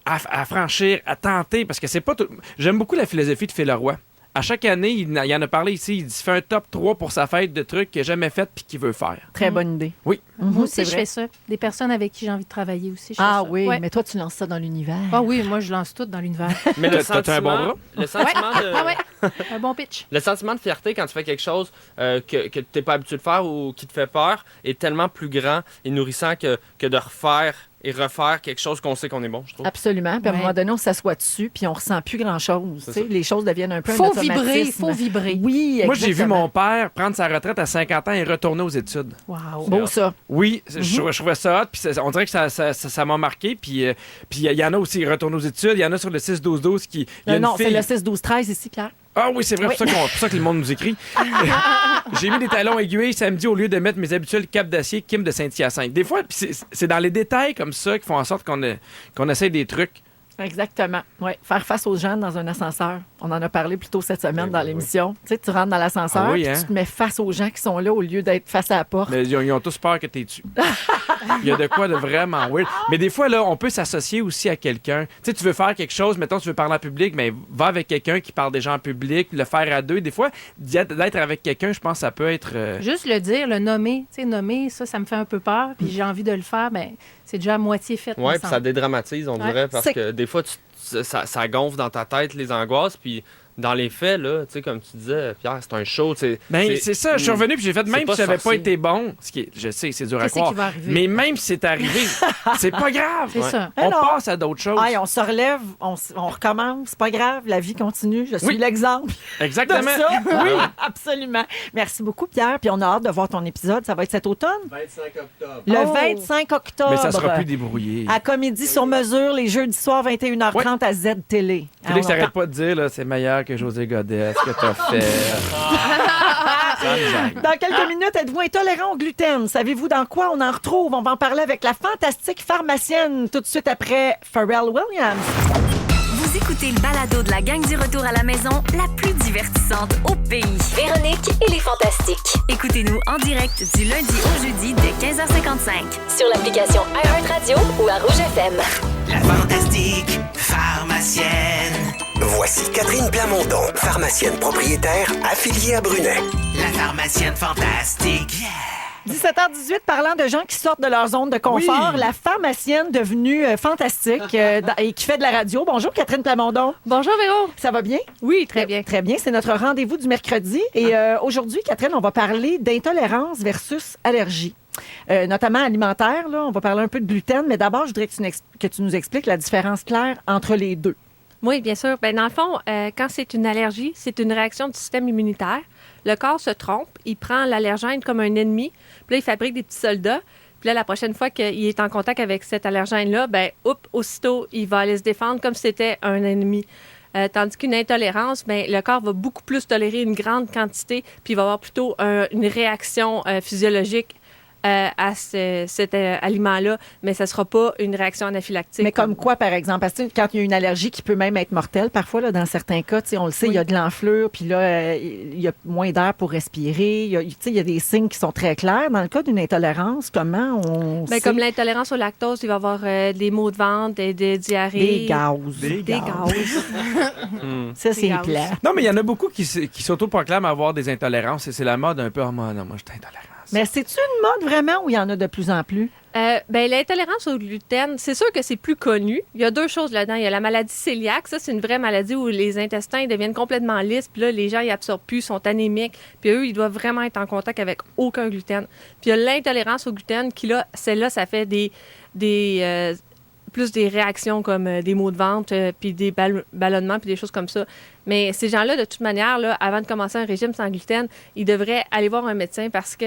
à franchir, à tenter. Parce que c'est pas tout. J'aime beaucoup la philosophie de Phil Roy. À chaque année, il en a parlé ici. Il dit fait un top 3 pour sa fête de trucs qu'il n'a jamais fait puis qu'il veut faire. Très bonne idée. Oui. Moi aussi, c'est je vrai. fais ça. Des personnes avec qui j'ai envie de travailler aussi. je fais Ah ça. oui, Ouais. mais toi tu lances ça dans l'univers. Ah oui, moi, je lance tout dans l'univers. Mais le T'as un bon bras? le sentiment de... Ah ouais, un bon pitch. Le sentiment de fierté quand tu fais quelque chose que tu n'es pas habitué de faire ou qui te fait peur est tellement plus grand et nourrissant que de refaire et refaire quelque chose qu'on sait qu'on est bon, je trouve. Absolument. Puis à un Ouais. moment donné, on s'assoit dessus, puis on ressent plus grand-chose. Tu sais, ça. les choses deviennent un peu Faut un vibrer, automatisme. faut vibrer. Oui, Moi, j'ai vu exactement. mon père prendre sa retraite à 50 ans et retourner aux études. Wow. Beau ça. Oui, je trouvais ça hot, puis on dirait que ça m'a marqué. Puis il y en a aussi, retourner aux études. Il y en a sur le 6-12-12 qui... il y a une Non, c'est fille- le 6-12-13 ici, Pierre. Ah oui, c'est vrai, pour ça que le monde nous écrit. J'ai mis des talons aiguilles samedi au lieu de mettre mes habituels capes d'acier Kim de Saint-Hyacinthe. Des fois, puis c'est dans les détails comme ça qui font en sorte qu'on essaie des trucs. Exactement. Ouais. Faire face aux gens dans un ascenseur. On en a parlé plus tôt cette semaine dans l'émission. Tu sais, tu rentres dans l'ascenseur, Ah oui, puis hein? tu te mets face aux gens qui sont là au lieu d'être face à la porte. Mais ils ont tous peur que t'es dessus. Il y a de quoi de vraiment weird. Mais des fois, là, on peut s'associer aussi à quelqu'un. Tu sais, tu veux faire quelque chose, mettons, tu veux parler en public, mais va avec quelqu'un qui parle déjà en public, le faire à deux. Des fois, d'être avec quelqu'un, je pense que ça peut être... Juste le dire, le nommer. Tu sais, nommer, ça me fait un peu peur. Puis j'ai envie de le faire, ben c'est déjà à moitié fait. me Ouais, puis semble. ça dédramatise, on Ouais. dirait, parce C'est- que des fois, ça gonfle dans ta tête les angoisses, puis dans les faits, là, tu sais, comme tu disais, Pierre, c'est un show. Ben, c'est ça. Je suis revenu puis j'ai fait, même si ça n'avait pas été bon, je sais, c'est dur à croire. Mais même si c'est arrivé, c'est pas grave. C'est ça. On passe à d'autres choses. On se relève, on recommence. C'est pas grave, la vie continue. Je suis l'exemple. Exactement. De ça. Oui. Absolument. Merci beaucoup, Pierre. Puis on a hâte de voir ton épisode. Ça va être cet automne? 25 octobre. Le 25 octobre. Mais ça sera plus débrouillé. À Comédie sur mesure, les jeudis soirs, 21h30 à Z-Télé. Félix, t'arrêtes pas de dire, là, c'est meilleur que José Godet, ce que t'as fait. Dans quelques minutes, êtes-vous intolérant au gluten? Savez-vous dans quoi on en retrouve? On va en parler avec la fantastique pharmacienne tout de suite après Pharrell Williams. Vous écoutez le balado de la gang du retour à la maison, la plus divertissante au pays. Véronique et les Fantastiques. Écoutez-nous en direct du lundi au jeudi dès 15h55. Sur l'application iHeartRadio ou à Rouge FM. La fantastique pharmacienne. Voici Catherine Plamondon, pharmacienne propriétaire affiliée à Brunet. La pharmacienne fantastique. 17h18, parlant de gens qui sortent de leur zone de confort, la pharmacienne devenue fantastique et qui fait de la radio. Bonjour, Catherine Plamondon. Bonjour, Véro. Ça va bien? Oui, très bien. Très bien. C'est notre rendez-vous du mercredi. Et aujourd'hui, Catherine, on va parler d'intolérance versus allergie. Notamment alimentaire. Là. On va parler un peu de gluten, mais d'abord, je voudrais que tu nous expliques la différence claire entre les deux. Oui, bien sûr. Dans le fond, quand c'est une allergie, c'est une réaction du système immunitaire. Le corps se trompe, il prend l'allergène comme un ennemi, puis là, il fabrique des petits soldats. Puis là, la prochaine fois qu'il est en contact avec cet allergène-là, aussitôt, il va aller se défendre comme si c'était un ennemi. Tandis qu'une intolérance, le corps va beaucoup plus tolérer une grande quantité, puis il va avoir plutôt une réaction physiologique à cet aliment-là, mais ça ne sera pas une réaction anaphylactique. Mais comme quoi, par exemple? Parce que quand il y a une allergie qui peut même être mortelle, parfois, là, dans certains cas, on le sait, il y a de l'enflure, puis là, il y a moins d'air pour respirer. Il y a des signes qui sont très clairs. Dans le cas d'une intolérance, comment on sait? Comme l'intolérance au lactose, il va y avoir des maux de ventre, des diarrhées. Des gaz. Des gaz. Ça, c'est clair. Non, mais il y en a beaucoup qui s'autoproclament avoir des intolérances et c'est la mode un peu. Oh, moi, je suis intolérant. Mais c'est-tu une mode vraiment ou il y en a de plus en plus? L'intolérance au gluten, c'est sûr que c'est plus connu. Il y a deux choses là-dedans. Il y a la maladie cœliaque. Ça, c'est une vraie maladie où les intestins deviennent complètement lisses. Puis là, les gens, ils absorbent plus, sont anémiques. Puis eux, ils doivent vraiment être en contact avec aucun gluten. Puis il y a l'intolérance au gluten qui, là, celle-là, ça fait plus des réactions comme des maux de ventre, puis des ballonnements, puis des choses comme ça. Mais ces gens-là, de toute manière, là, avant de commencer un régime sans gluten, ils devraient aller voir un médecin parce que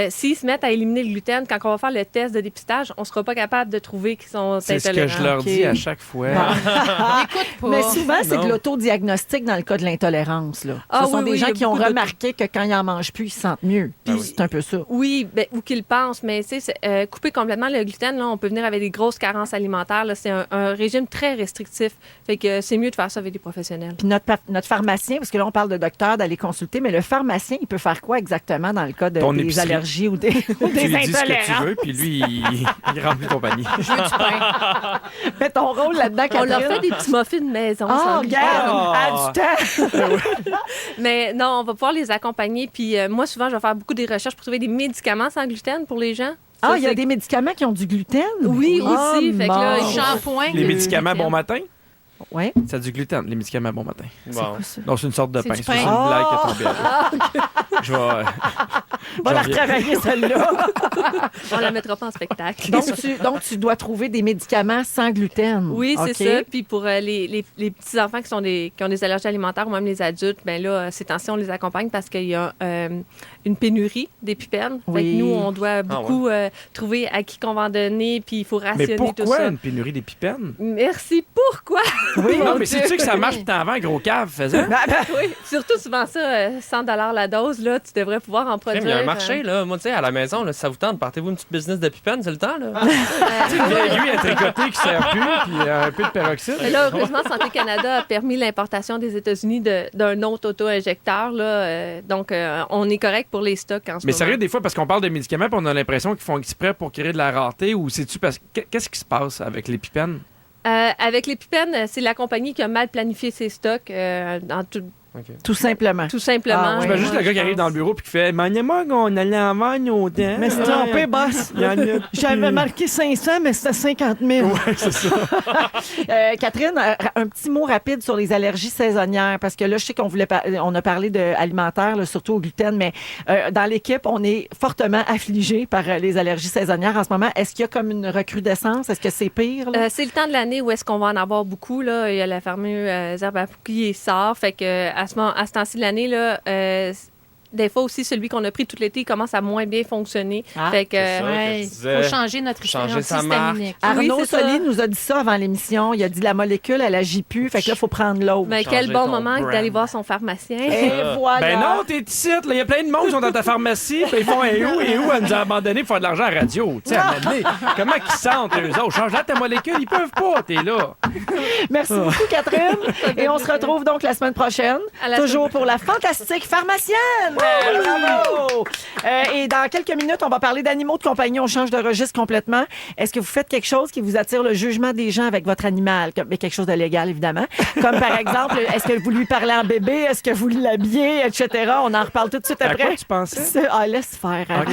s'ils se mettent à éliminer le gluten, quand on va faire le test de dépistage, on ne sera pas capable de trouver qu'ils sont intolérants. C'est ce que je leur dis à chaque fois. Écoute pas. Mais souvent, c'est de l'autodiagnostic dans le cas de l'intolérance. Là. Ce sont des gens qui ont remarqué que quand ils en mangent plus, ils se sentent mieux. Puis c'est un peu ça. Oui, ou qu'ils pensent. Mais tu sais, couper complètement le gluten, là, on peut venir avec des grosses carences alimentaires. Là, c'est un régime très restrictif. Fait que c'est mieux de faire ça avec des professionnels. Puis notre pharmacien, parce que là, on parle de docteur, d'aller consulter, mais le pharmacien, il peut faire quoi exactement dans le cas des allergies ou des intolérances? Tu lui dis ce que tu veux, puis lui, il remplit ton panier. Je veux du pain. Fais ton rôle là-dedans, Catherine. On leur fait des petits muffins de maison. Oh, regarde! Du temps! Mais non, on va pouvoir les accompagner. Puis moi, souvent, je vais faire beaucoup des recherches pour trouver des médicaments sans gluten pour les gens. Il y a des médicaments qui ont du gluten? Oui, aussi. Fait que là, shampoing. Les médicaments bon matin? Oui. Ça a du gluten, les médicaments bon matin. Bon. Non, c'est une sorte de pain. C'est une pain. blague qui est tombée. Je vais... On va la retravailler, celle-là. On la mettra pas en spectacle. Donc, tu dois trouver des médicaments sans gluten. Oui, c'est ça. Puis pour les petits-enfants qui ont des allergies alimentaires ou même les adultes, bien là, ces temps-ci, on les accompagne parce qu'il y a une pénurie d'épipènes. Oui. Fait que nous, on doit beaucoup trouver à qui qu'on va en donner, puis il faut rationner tout ça. Mais pourquoi une pénurie d'épipènes? Merci. Pourquoi? Oui, non, mais sais-tu que ça marche tout en vent, gros cave, faisant? Oui, surtout souvent ça, 100 $ la dose, là, tu devrais pouvoir en produire. Il y a un marché, là. Moi, tu sais, à la maison, là, si ça vous tente, partez-vous une petite business d'épipènes, c'est le temps, là. Une vieille huile à tricoter qui sert plus, puis un peu de peroxyde. Mais là, heureusement, Santé Canada a permis l'importation des États-Unis d'un autre auto-injecteur, là. Donc, on est correct pour les stocks en ce moment. Mais sérieux, des fois, parce qu'on parle de médicaments, puis on a l'impression qu'ils font exprès pour créer de la rareté, ou c'est-tu parce que... Qu'est-ce qui se passe avec l'épipène? Avec l'épipène, c'est la compagnie qui a mal planifié ses stocks OK. Tout simplement. Tout simplement. Ah, Je ouais. juste le gars qui arrive dans le bureau puis qui fait Maniez-moi qu'on allait en vendre nos dents. Mais c'est trompé, boss. Il y en a plus. J'avais marqué 500, mais c'était 50 000. Ouais, c'est ça. Catherine, un petit mot rapide sur les allergies saisonnières, parce que là, je sais on a parlé de alimentaire, là, surtout au gluten, mais dans l'équipe, on est fortement affligé par les allergies saisonnières en ce moment. Est-ce qu'il y a comme une recrudescence? Est-ce que c'est pire? Là? C'est le temps de l'année où est-ce qu'on va en avoir beaucoup. Là. Il y a la fameuse herbe à Pouki et sort. Fait que à ce temps-ci de l'année, là, des fois aussi, celui qu'on a pris tout l'été, il commence à moins bien fonctionner. Fait que, Il faut changer notre histaminique. Arnaud Oui, c'est Soli ça. nous a dit ça avant l'émission. Il a dit la molécule, elle agit plus. Fait que là, il faut prendre l'autre. Mais quel bon moment d'aller voir son pharmacien. Et voilà. Ben non, t'es ici. là. Il y a plein de monde qui sont dans ta pharmacie. Puis ils font un où elle nous a abandonné pour faire de l'argent à la radio. Tu sais, à un moment donné, comment ils sentent, eux autres? Change-la ta molécule, ils peuvent pas. T'es là. Merci beaucoup, Catherine. Et on se retrouve donc la semaine prochaine. Toujours pour la fantastique pharmacienne. Bravo! Et dans quelques minutes, on va parler d'animaux de compagnie. On change de registre complètement. Est-ce que vous faites quelque chose qui vous attire le jugement des gens avec votre animal? Mais quelque chose de légal, évidemment. Comme par exemple, est-ce que vous lui parlez en bébé? Est-ce que vous l'habillez? Etc. On en reparle tout de suite À après. quoi tu pensais? Ah, laisse faire. Hein.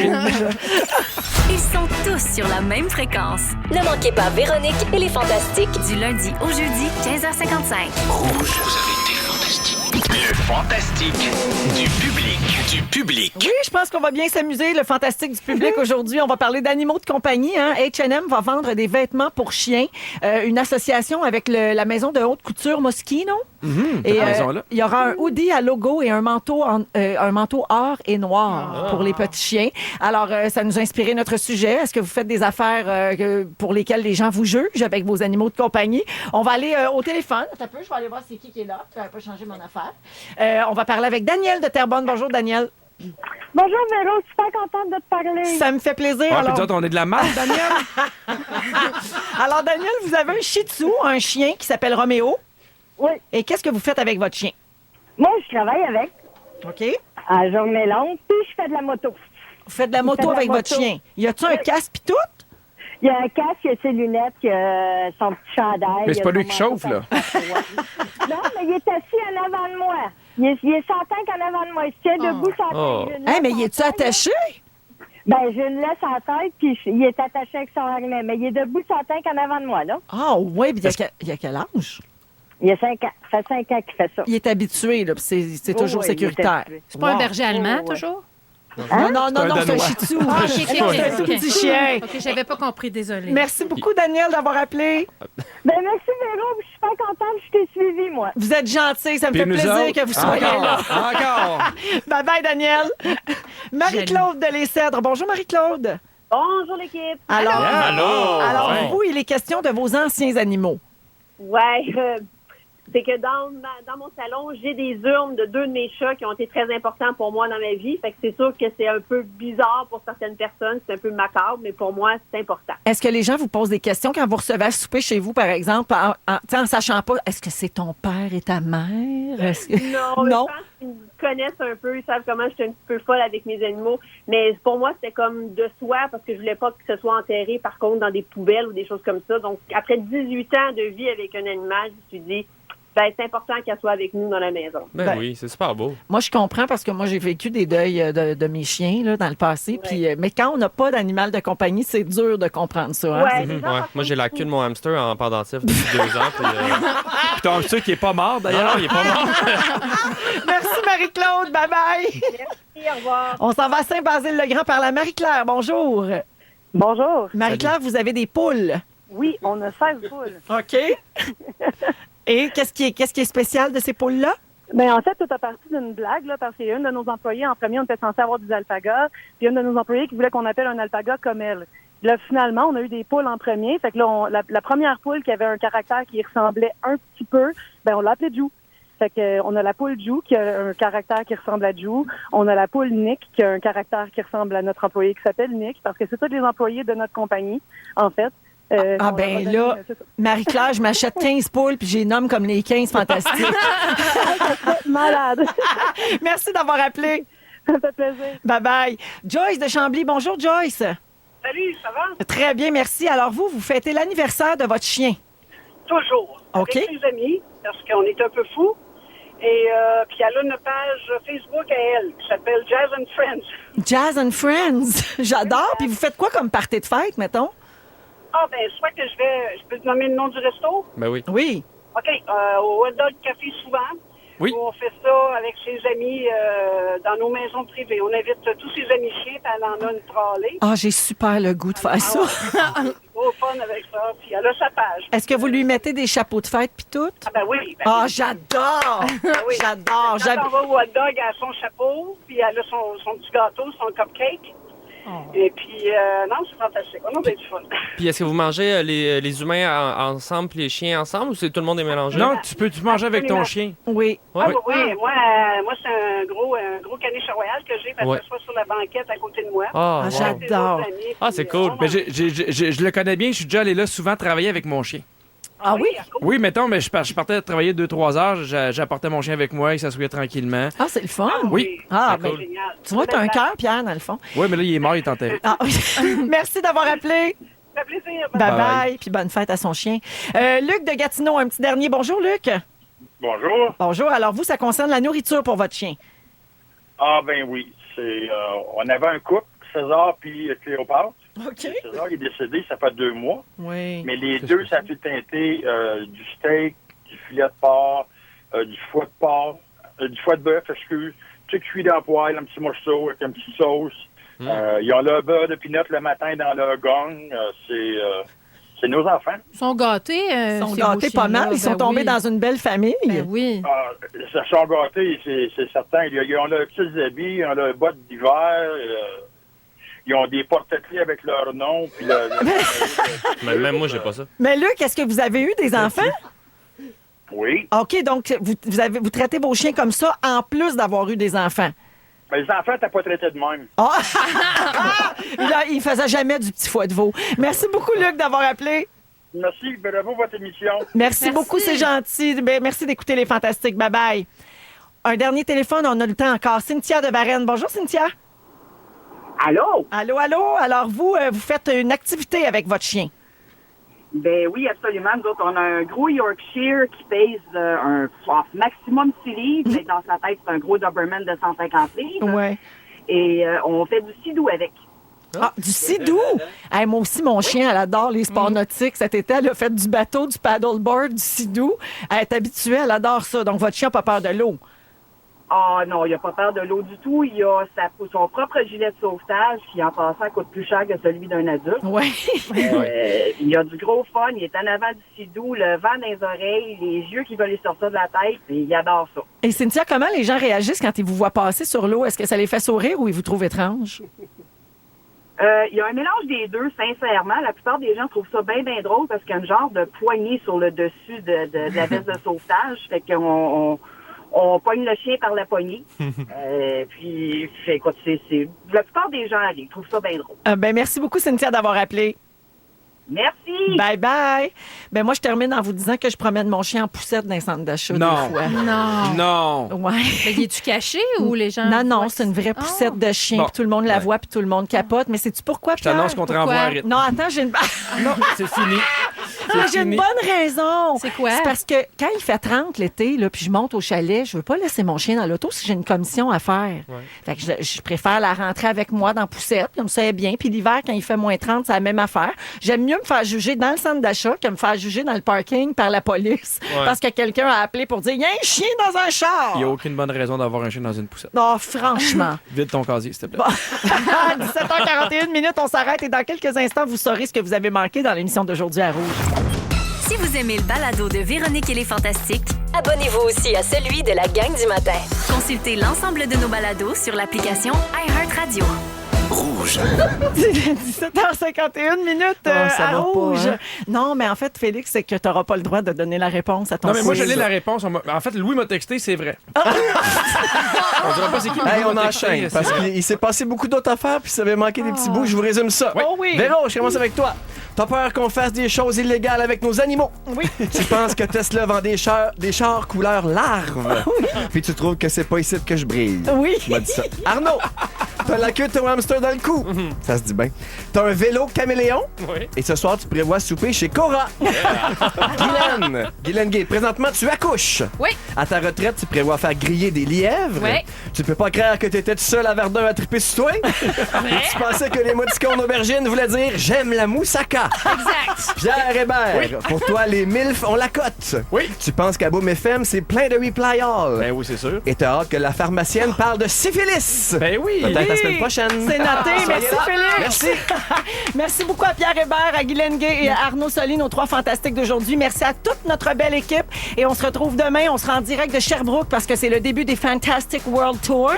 Ils sont tous sur la même fréquence. Ne manquez pas Véronique et les Fantastiques. Du lundi au jeudi, 15h55. Le fantastique du public. Oui, je pense qu'on va bien s'amuser, le fantastique du public aujourd'hui. On va parler d'animaux de compagnie. Hein. H&M va vendre des vêtements pour chiens. Une association avec la maison de haute couture Moschino. Et il y aura un hoodie à logo et un manteau or et noir pour les petits chiens. Alors, ça nous a inspiré notre sujet. Est-ce que vous faites des affaires pour lesquelles les gens vous jugent avec vos animaux de compagnie? On va aller au téléphone. Attends un peu, je vais aller voir c'est qui est là. Je n'avais pas changé mon affaire. On va parler avec Daniel de Terrebonne. Bonjour, Daniel. Bonjour, Véro. Super contente de te parler. Ça me fait plaisir. Ouais, puis Alors... nous autres, on est de la marde, Daniel. Alors, Daniel, vous avez un shih tzu, un chien qui s'appelle Roméo. Oui. Et qu'est-ce que vous faites avec votre chien? Moi, je travaille avec OK. à journée longue, puis je fais de la moto. Vous faites de la moto avec votre chien. Y a-tu un casque pis tout? Il y a un casque, il y a ses lunettes, il y a son petit chandail. Mais c'est pas lui qui chauffe, là. Non, mais il est assis en avant de moi. Il est sans tank en avant de moi. Il se tient debout sans tank. Hey, mais y est-tu attaché? Ben, je le laisse en tête, puis il est attaché avec son harnais. Mais il est debout sans tank en avant de moi, là. Ah, oui, puis il y a quel âge? Il y a 5 ans. Ça fait 5 ans qu'il fait ça. Il est habitué, là, puis c'est toujours oui, sécuritaire. C'est pas un berger allemand, toujours? Non, c'est un shih tzu. Ah, C'est un tout petit chien. OK, j'avais pas compris, désolée. Merci beaucoup, Daniel, d'avoir appelé. Ben, merci, Véro. Je suis pas contente. Je t'ai suivi, moi. Vous êtes gentil. Ça me Puis fait nous plaisir autres, que vous soyez là. Encore. Bye-bye, Daniel. Marie-Claude de Les Cèdres. Bonjour, Marie-Claude. Bonjour, l'équipe. Alors, Allô. Ouais. vous, il est question de vos anciens animaux. Ouais, c'est que dans mon salon, j'ai des urnes de 2 de mes chats qui ont été très importants pour moi dans ma vie. Fait que c'est sûr que c'est un peu bizarre pour certaines personnes, c'est un peu macabre, mais pour moi, c'est important. Est-ce que les gens vous posent des questions quand vous recevez à souper chez vous, par exemple, en sachant pas, est-ce que c'est ton père et ta mère? Non, mais je pense qu'ils me connaissent un peu, ils savent comment je suis un petit peu folle avec mes animaux. Mais pour moi, c'était comme de soi parce que je voulais pas que ce soit enterré, par contre, dans des poubelles ou des choses comme ça. Donc, après 18 ans de vie avec un animal, je me suis dit, ben, c'est important qu'elle soit avec nous dans la maison. Ben oui, c'est super beau. Moi, je comprends parce que moi, j'ai vécu des deuils de mes chiens là, dans le passé. Puis, mais quand on n'a pas d'animal de compagnie, c'est dur de comprendre ça. Hein? Ouais, Ouais. Moi, j'ai la queue de mon hamster en pendentif depuis 2 ans. Puis, Puis ton hamster qui est pas mort, d'ailleurs. non, il est pas mort. Merci, Marie-Claude. Bye-bye. Merci, au revoir. On s'en va à Saint-Basile-le-Grand par la Marie-Claire. Bonjour. Bonjour. Marie-Claire, vous avez des poules. Oui, on a 16 poules. OK. Et qu'est-ce qui est spécial de ces poules-là? Ben, en fait, tout a parti d'une blague, là, parce qu'il y a une de nos employés, en premier, on était censé avoir des alpagas, puis une de nos employés qui voulait qu'on appelle un alpaga comme elle. Là, finalement, on a eu des poules en premier. Fait que là, la première poule qui avait un caractère qui ressemblait un petit peu, ben, on l'a appelée Jou. Fait que, on a la poule Jou qui a un caractère qui ressemble à Jou. On a la poule Nick qui a un caractère qui ressemble à notre employé qui s'appelle Nick, parce que c'est tous les employés de notre compagnie, en fait. Marie-Claire, je m'achète 15 poules puis je les nomme comme les 15 fantastiques. Malade. Merci d'avoir appelé. Ça fait plaisir. Bye-bye. Joyce de Chambly. Bonjour, Joyce. Salut, ça va? Très bien, merci. Alors, vous fêtez l'anniversaire de votre chien. Toujours. OK. Avec mes amis, parce qu'on est un peu fous. Et puis elle a une page Facebook à elle qui s'appelle Jazz and Friends. Jazz and Friends. J'adore. Puis vous faites quoi comme party de fête, mettons? Ah, ben, soit que je peux te nommer le nom du resto? Ben oui. Oui. OK. Au Hot Dog Café souvent. Oui. On fait ça avec ses amis dans nos maisons privées. On invite tous ses amis chiens, puis elle en a une trolley. Ah, j'ai super le goût de faire ça. Gros fun avec ça. Puis elle a sa page. Est-ce que vous lui mettez des chapeaux de fête puis tout? Ah, ben oui. Ben Ah, oui. j'adore! Oui. J'adore! Quand on va au hot dog, elle a son chapeau, puis elle a son petit gâteau, son cupcake. Et puis, non, c'est fantastique. On a bien du fun. Puis est-ce que vous mangez les humains ensemble puis les chiens ensemble ou c'est tout le monde est mélangé? Non, tu peux manger avec ton chien. Oui. Ouais. Ah, oui. Moi c'est un gros caniche royal que j'ai, parce que soit sur la banquette à côté de moi. Ah, Ah, j'adore. c'est cool. Mais je le connais bien, je suis déjà allé là souvent travailler avec mon chien. Ah oui? Oui, mettons, mais je partais travailler 2-3 heures, j'apportais mon chien avec moi, il s'assouillait tranquillement. Ah, c'est le fun. Oui. Ah, C'est ben, cool. Génial. tu vois, t'as un cœur, Pierre, dans le fond. Oui, mais là, il est mort, il est enterré. Ah, merci d'avoir appelé. Ça fait plaisir. Bye-bye. Puis bonne fête à son chien. Luc de Gatineau, un petit dernier. Bonjour, Luc. Bonjour. Bonjour. Alors, vous, ça concerne la nourriture pour votre chien. Ah, ben oui. On avait un couple, César puis Cléopâtre. OK. César est décédé, ça fait 2 mois. Oui. Mais les deux, ça a tout teinté du steak, du filet de porc, du foie de porc, du foie de bœuf, excuse. Tout cuit dans le poêle, un petit morceau avec une petite sauce. Ils ont le beurre de pinot le matin dans leur gong. C'est nos enfants. Ils sont gâtés. Ils sont gâtés pas mal. Ils sont tombés dans une belle famille. Ben oui. Ça sont gâtés, c'est certain. Ils ont leurs petits habits, ils ont leurs bottes d'hiver. Ils ont des porte-clés avec leur nom. Puis Mais même moi, j'ai pas ça. Mais Luc, est-ce que vous avez eu des enfants? Oui. OK, donc vous traitez vos chiens comme ça en plus d'avoir eu des enfants. Mais les enfants, t'as pas traité de même. Ah! Il faisait jamais du petit foie de veau. Merci beaucoup, Luc, d'avoir appelé. Merci, bravo votre émission. Merci beaucoup, c'est gentil. Ben, merci d'écouter les Fantastiques. Bye-bye. Un dernier téléphone, on a le temps encore. Cynthia de Varennes. Bonjour, Cynthia. Allô? Allô, allô. Alors, vous faites une activité avec votre chien. Ben oui, absolument. Nous autres, on a un gros Yorkshire qui pèse un maximum 6 livres, mais dans sa tête, c'est un gros Doberman de 150 livres. Ouais. Et on fait du sidou avec. Ah, du sidou? Hey, moi aussi, mon chien, elle adore les sports nautiques. Cet été, elle a fait du bateau, du paddleboard, du sidou. Elle est habituée, elle adore ça. Donc, votre chien n'a pas peur de l'eau. Ah non, il n'a pas peur de l'eau du tout. Il a son propre gilet de sauvetage qui, en passant, coûte plus cher que celui d'un adulte. Oui. Il a du gros fun. Il est en avant du sidou, le vent dans les oreilles, les yeux qui veulent lui sortir de la tête. Et il adore ça. Et Cynthia, comment les gens réagissent quand ils vous voient passer sur l'eau? Est-ce que ça les fait sourire ou ils vous trouvent étrange? Il y a un mélange des deux, sincèrement. La plupart des gens trouvent ça bien, bien drôle parce qu'il y a un genre de poignée sur le dessus de la veste de sauvetage. Fait qu'on on pogne le chien par la poignée. Puis, écoute, la plupart des gens ils trouvent ça bien drôle. Ben, merci beaucoup, Cynthia, d'avoir appelé. Merci. Bye bye. Ben moi je termine en vous disant que je promène mon chien en poussette dans un centre d'achat Non. des fois. Non. Ouais. Mais es-tu caché ou les gens... Non, c'est une vraie poussette de chien. Bon. Puis tout le monde la voit, puis tout le monde capote. Mais sais-tu pourquoi, Je t'annonce qu'on te renvoie à rythme. Non, attends, j'ai une... Non, c'est fini. J'ai une bonne raison. C'est quoi? C'est parce que quand il fait 30 l'été, là, puis je monte au chalet, je veux pas laisser mon chien dans l'auto si j'ai une commission à faire. Fait que je préfère la rentrer avec moi dans la poussette, comme ça elle est bien. Puis l'hiver, quand il fait moins 30, c'est la même affaire. J'aime mieux me faire juger dans le centre d'achat que me faire juger dans le parking par la police. Ouais. Parce que quelqu'un a appelé pour dire « Il y a un chien dans un char! Il n'y a aucune bonne raison d'avoir un chien dans une poussette. » Non, franchement. Vide ton casier, s'il te plaît. À 17h41 minutes, on s'arrête et dans quelques instants, vous saurez ce que vous avez manqué dans l'émission d'aujourd'hui à Rouge. Si vous aimez le balado de Véronique et les Fantastiques, Abonnez-vous aussi à celui de la gang du matin. consultez l'ensemble de nos balados sur l'application iHeartRadio. Rouge. 17h51 minutes ça à va Rouge. pas, hein? Non, mais en fait, Félix, c'est que tu n'auras pas le droit de donner la réponse à ton Non, mais moi, quiz. je l'ai la réponse. En fait, Louis m'a texté, c'est vrai. On dira pas c'est qui. mais Hey, Louis on m'a texté, enchaîne, c'est parce vrai. qu'il s'est passé beaucoup d'autres affaires, puis ça avait manqué des petits bouts. Je vous résume ça. Oh oui. Véro, je commence avec toi. T'as peur qu'on fasse des choses illégales avec nos animaux? Oui. Tu penses que Tesla vend des chars couleur larve? Puis tu trouves que c'est pas ici que je brille? Oui. Tu m'as dit ça. Arnaud, T'as la queue de ton hamster dans le cou. Ça se dit bien. T'as un vélo caméléon. Oui. Et ce soir, tu prévois souper chez Cora. Guylaine Gay, présentement, tu accouches. Oui. À ta retraite, tu prévois faire griller des lièvres. Oui. Tu peux pas croire que t'étais tout seul à Verdun à triper sur toi. Tu pensais que les mousticons d'aubergine voulaient dire « J'aime la moussaka ». Exact. Pierre Hébert, pour toi, les MILF ont la cote. Oui. Tu penses qu'à Boom FM, c'est plein de reply all. Ben oui, c'est sûr. Et t'as hâte que la pharmacienne parle de syphilis. Ben oui. Peut-être la semaine prochaine. C'est noté. Merci, là. Félix. Merci. Merci beaucoup à Pierre Hébert, à Guylaine Gay et à Arnaud Soli, nos 3 fantastiques d'aujourd'hui. Merci à toute notre belle équipe. Et on se retrouve demain. On sera en direct de Sherbrooke parce que c'est le début des Fantastic World Tour.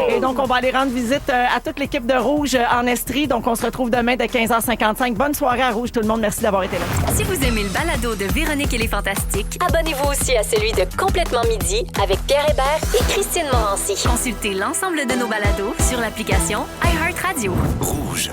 Et donc, on va aller rendre visite à toute l'équipe de Rouge en Estrie. Donc, on se retrouve demain de 15h55. Bonne soirée à Rouge, tout le monde. Merci d'avoir été là. Si vous aimez le balado de Véronique et les Fantastiques, Abonnez-vous aussi à celui de Complètement Midi avec Pierre Hébert et Christine Morancy. consultez l'ensemble de nos balados sur l'application iHeartRadio. Rouge.